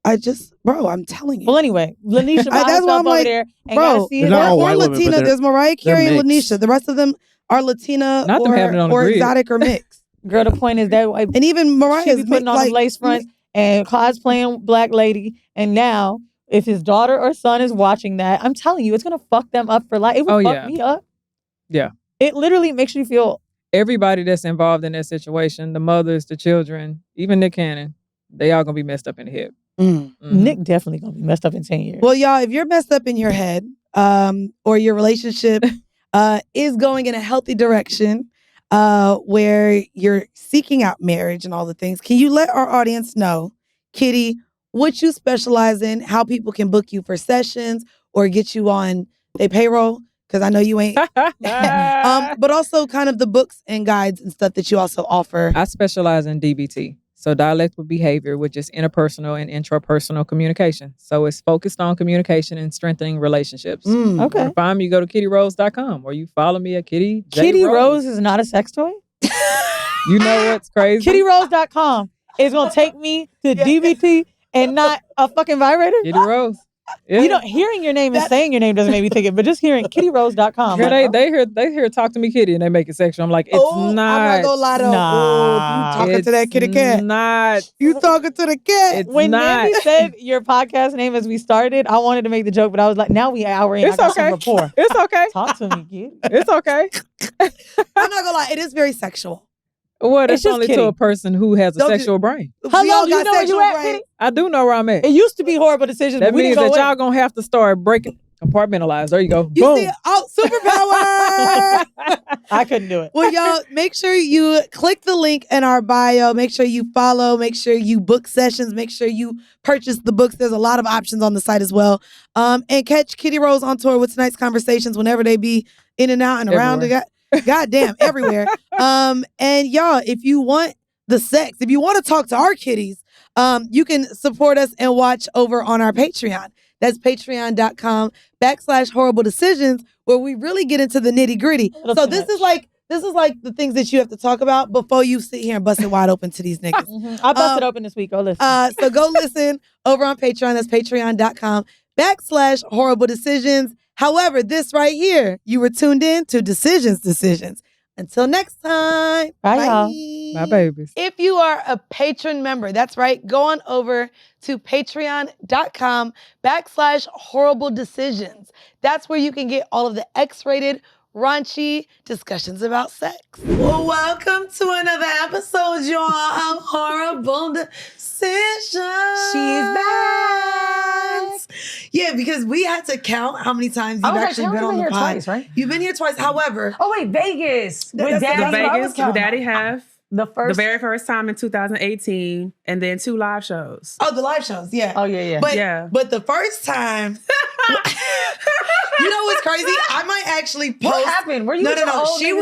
S1: I'm telling you.
S2: Well, anyway, Lanisha by
S1: that's why I'm
S2: over
S1: like,
S2: there and
S1: bro,
S2: gotta see
S1: they're
S2: it.
S1: all Latina. There's Mariah Carey and
S4: mixed.
S1: Lanisha. The rest of them are Latina
S3: Not them having it on the
S1: or
S3: grid.
S1: exotic or mixed.
S2: Girl, the point is that
S1: And even Mariah
S2: she
S1: is
S2: be putting on them lace fronts and cosplaying black lady. And now, if his daughter or son is watching that, I'm telling you, it's gonna fuck them up for life. It would fuck me up.
S3: Yeah.
S2: It literally makes you feel.
S3: Everybody that's involved in that situation, the mothers, the children, even Nick Cannon, they all gonna be messed up in the head.
S2: Nick definitely gonna be messed up in 10 years.
S1: Well, y'all, if you're messed up in your head, or your relationship is going in a healthy direction, where you're seeking out marriage and all the things, can you let our audience know, Kittie, what you specialize in, how people can book you for sessions or get you on their payroll? Because I know you ain't. But also kind of the books and guides and stuff that you also offer.
S3: I specialize in DBT, So dialectical behavior, which is interpersonal and intrapersonal communication. So it's focused on communication and strengthening relationships.
S2: Okay.
S3: To find me, you go to kittierose.com or you follow me at Kittie J.
S2: Kittie Rose is not a sex toy?
S3: You know what's crazy?
S2: KittieRose.com is going to take me to DBT and not a fucking vibrator?
S3: Kittie Rose. Yeah.
S2: You know, hearing your name and saying your name doesn't make me think it, but just hearing KittieRose.com.
S3: Girl,
S2: like,
S3: they hear talk to me Kittie and they make it sexual. I'm like, it's not.
S1: I'm not gonna lie though.
S2: Nah.
S1: You talking to that kitty cat.
S3: Not.
S1: You talking to the cat.
S3: It's
S2: when
S3: not.
S2: Mandii said your podcast name as we started, I wanted to make the joke, but I was like, now we an hour in.
S3: It's
S2: I got
S3: okay.
S2: some rapport.
S3: It's okay.
S2: Talk to me, kid.
S3: It's okay.
S1: I'm not gonna lie. It is very sexual.
S3: Well,
S2: It's
S3: it's
S2: just
S3: only
S2: Kittie.
S3: to a person who has a
S1: Don't
S3: sexual brain.
S2: Hello,
S1: We all
S2: you
S1: got
S2: know where you
S1: sexual
S2: at,
S1: brain.
S2: Kittie?
S3: I do know where I'm at.
S2: It used to be horrible decisions,
S3: That
S2: but we
S3: means
S2: didn't go
S3: that
S2: in.
S3: y'all gonna have to start breaking, compartmentalize. There you go.
S1: You
S3: Boom.
S1: see, superpower.
S2: I couldn't do it.
S1: Well, y'all, make sure you click the link in our bio. Make sure you follow. Make sure you book sessions. Make sure you purchase the books. There's a lot of options on the site as well. And catch Kittie Rose on tour with tonight's conversations whenever they be in and out and around. Goddamn, everywhere. And y'all, if you want the sex, if you want to talk to our kitties, you can support us and watch over on our Patreon. That's patreon.com/horrible decisions, where we really get into the nitty gritty. So this is like the things that you have to talk about before you sit here and bust it wide open to these niggas.
S2: I busted open this week. Go listen.
S1: So go listen over on Patreon. That's patreon.com/horrible decisions. However, this right here, you were tuned in to Decisions. Until next time.
S2: Bye, y'all.
S3: My babies.
S1: If you are a patron member, that's right, go on over to patreon.com/horrible decisions. That's where you can get all of the X-rated, raunchy discussions about sex. Well, welcome to another episode, y'all, of Horrible Decisions.
S2: She's back.
S1: Yeah, because we had to count how many times you've actually been on the pod.
S2: twice, right?
S1: You've been here twice. However,
S2: Oh, wait, Vegas.
S1: That's
S2: With Daddy.
S1: the
S6: Vegas with Daddy Hef.
S2: The
S6: The
S2: first.
S6: very first time in 2018, and then 2 live shows.
S1: oh, the live shows, yeah.
S2: Oh, yeah.
S1: But
S6: Yeah.
S1: but the first time, you know what's crazy? I might actually post.
S2: What happened? Were you
S1: No.
S2: with your old
S1: She
S2: niggas?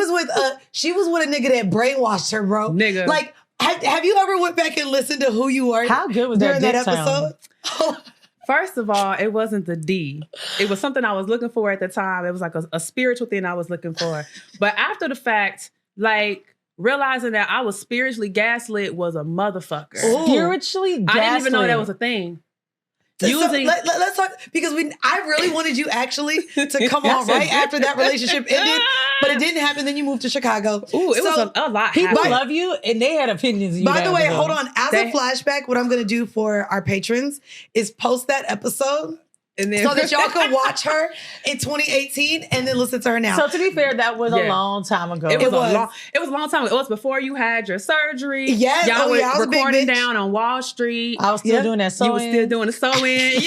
S1: was with a nigga that brainwashed her, bro.
S6: Nigga.
S1: Like, have you ever went back and listened to who you were?
S2: How good was
S1: during
S2: that
S1: that
S2: dick
S1: episode?
S6: First of all, it wasn't the D. It was something I was looking for at the time. It was like a spiritual thing I was looking for. But after the fact, like, realizing that I was spiritually gaslit was a motherfucker.
S1: Ooh.
S2: Spiritually gaslit.
S6: I didn't even know that was a thing.
S1: Let's talk, because I really wanted you actually to come on right after that relationship ended, but it didn't happen. Then you moved to Chicago.
S6: Ooh, it was a lot.
S2: People
S6: happened.
S2: love you, and they had opinions of you.
S1: By the way,
S2: guys.
S1: hold on. As a flashback, what I'm going to do for our patrons is post that episode
S6: And then
S1: so that y'all can watch her in 2018 and then listen to her now.
S2: So to be fair, that was a
S6: Yeah.
S2: long time ago.
S6: It was
S1: was.
S6: a long time ago. It was before you had your surgery.
S1: Yes.
S6: Y'all
S1: Oh,
S6: were
S1: yeah, I was a big
S6: recording
S1: bitch.
S6: down on Wall Street.
S2: I was still doing that
S6: You
S2: sewing.
S6: were still doing the sewing.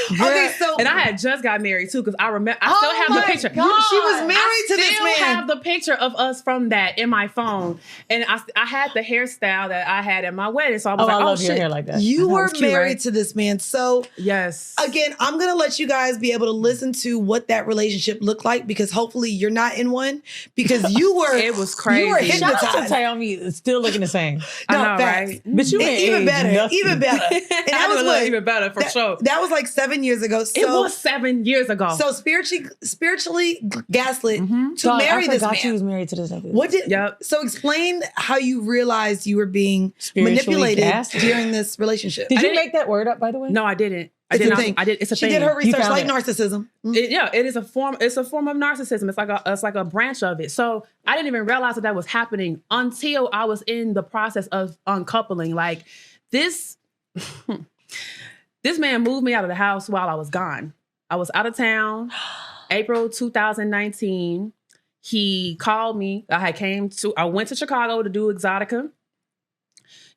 S1: Okay, so
S6: And I had just got married too, because I remember I still have
S2: my
S6: the picture.
S2: God.
S1: she was married
S6: I
S1: to this
S6: still
S1: man.
S6: have the picture of us from that in my phone, and I had the hairstyle that I had at my wedding. So I was
S2: Oh,
S6: like,
S2: I
S6: oh
S2: love your
S6: shit,
S2: hair like that.
S1: You
S6: That
S1: were
S6: was cute,
S1: married
S6: right?
S1: to this man. So
S6: yes.
S1: again, I'm going to let you guys be able to listen to what that relationship looked like, because hopefully you're not in one, because you were
S6: It was crazy.
S1: You were
S2: Shout out to
S1: hypnotized.
S2: Taomi, it's still looking the same.
S6: I
S1: No,
S6: know,
S1: facts.
S6: right?
S2: But you ain't
S1: Even
S2: aged
S1: better,
S2: nothing.
S1: even better. And
S6: I
S1: that
S6: do
S1: was
S6: look
S1: what,
S6: even better for sure.
S1: That was like 7 years ago. So,
S6: It was 7 years ago.
S1: so spiritually gaslit to
S2: Dog,
S1: marry
S2: I
S1: this
S2: forgot you
S1: man.
S2: was married to this nigga.
S1: What did?
S6: Yep.
S1: So explain how you realized you were being
S2: Spiritually
S1: manipulated
S2: gaslit?
S1: during this relationship.
S2: Did you
S6: didn't-
S2: make that word up, by the way?
S6: No, I didn't. I
S1: It's
S6: did
S1: a
S6: not.
S1: thing.
S6: I did. It's a
S1: She
S6: thing.
S1: did her research
S2: found
S1: like
S2: it.
S1: narcissism.
S6: It is a form. It's a form of narcissism. It's like a branch of it. So I didn't even realize that was happening until I was in the process of uncoupling. Like this, this man moved me out of the house while I was gone. I was out of town, April 2019. He called me. I went to Chicago to do Exotica.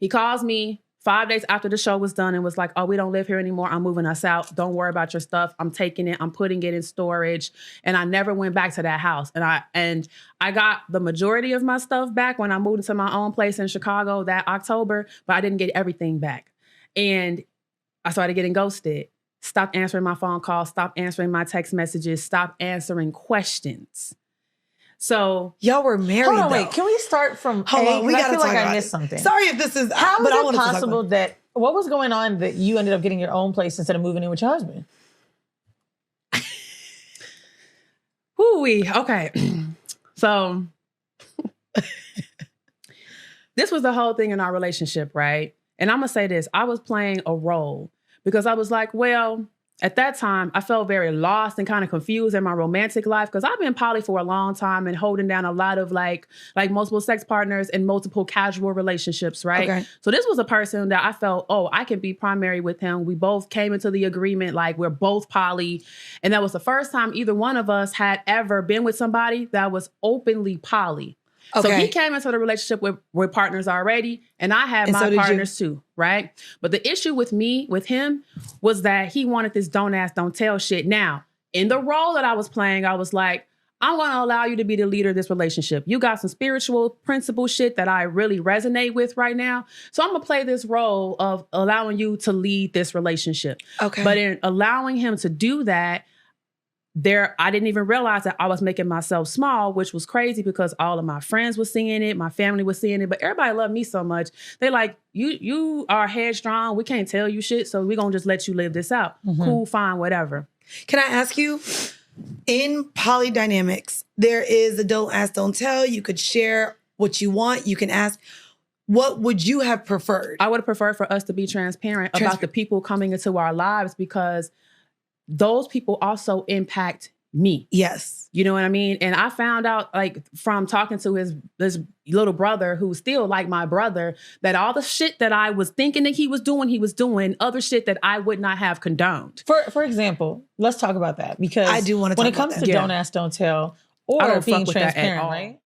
S6: He calls me 5 days after the show was done and was like, oh, we don't live here anymore. I'm moving us out. Don't worry about your stuff. I'm taking it. I'm putting it in storage. And I never went back to that house. And I got the majority of my stuff back when I moved into my own place in Chicago that October, but I didn't get everything back. And I started getting ghosted. Stopped answering my phone calls. Stopped answering my text messages. Stopped answering questions. So
S1: Y'all were married.
S2: Hold on,
S1: though.
S2: wait. Can we start from
S1: Hold
S2: A?
S1: on, we
S2: 'Cause
S1: gotta
S2: I feel like
S1: talk
S2: I
S1: about
S2: missed
S1: it.
S2: something.
S1: Sorry if this is.
S2: How
S1: but I
S2: is
S1: wanted
S2: it
S1: to talk
S2: possible
S1: about
S2: that what was going on that you ended up getting your own place instead of moving in with your husband?
S6: Whoo-wee. Okay. So this was the whole thing in our relationship, right? And I'm going to say this. I was playing a role because I was like, well, at that time, I felt very lost and kind of confused in my romantic life because I've been poly for a long time and holding down a lot of like multiple sex partners and multiple casual relationships, right?
S1: Okay.
S6: So this was a person that I felt, oh, I can be primary with him. We both came into the agreement like we're both poly. And that was the first time either one of us had ever been with somebody that was openly poly. So
S1: Okay.
S6: he came into the relationship with partners already, and I had
S1: And so
S6: my
S1: did you.
S6: partners too, right? But the issue with him, was that he wanted this don't ask, don't tell shit. Now, in the role that I was playing, I was like, I'm going to allow you to be the leader of this relationship. You got some spiritual principle shit that I really resonate with right now. So I'm going to play this role of allowing you to lead this relationship.
S1: Okay.
S6: But in allowing him to do that, I didn't even realize that I was making myself small, which was crazy because all of my friends were seeing it, my family was seeing it, but everybody loved me so much. They like, you are headstrong. We can't tell you shit, so we're gonna just let you live this out.
S2: Mm-hmm.
S6: Cool, fine, whatever.
S1: Can I ask you, in poly dynamics, there is a don't ask, don't tell. You could share what you want. You can ask. What would you have preferred?
S6: I would have preferred for us to be transparent about the people coming into our lives because those people also impact me.
S1: Yes.
S6: You know what I mean? And I found out like from talking to this little brother who's still like my brother, that all the shit that I was thinking that he was doing other shit that I would not have condoned.
S2: For example, let's talk about that because
S1: I do want to
S2: when
S1: talk
S2: it comes
S1: about
S2: to
S6: that.
S2: don't ask, don't tell,
S6: I
S2: or
S6: don't
S2: being
S6: fuck with that at
S2: transparent,
S6: all.
S2: right?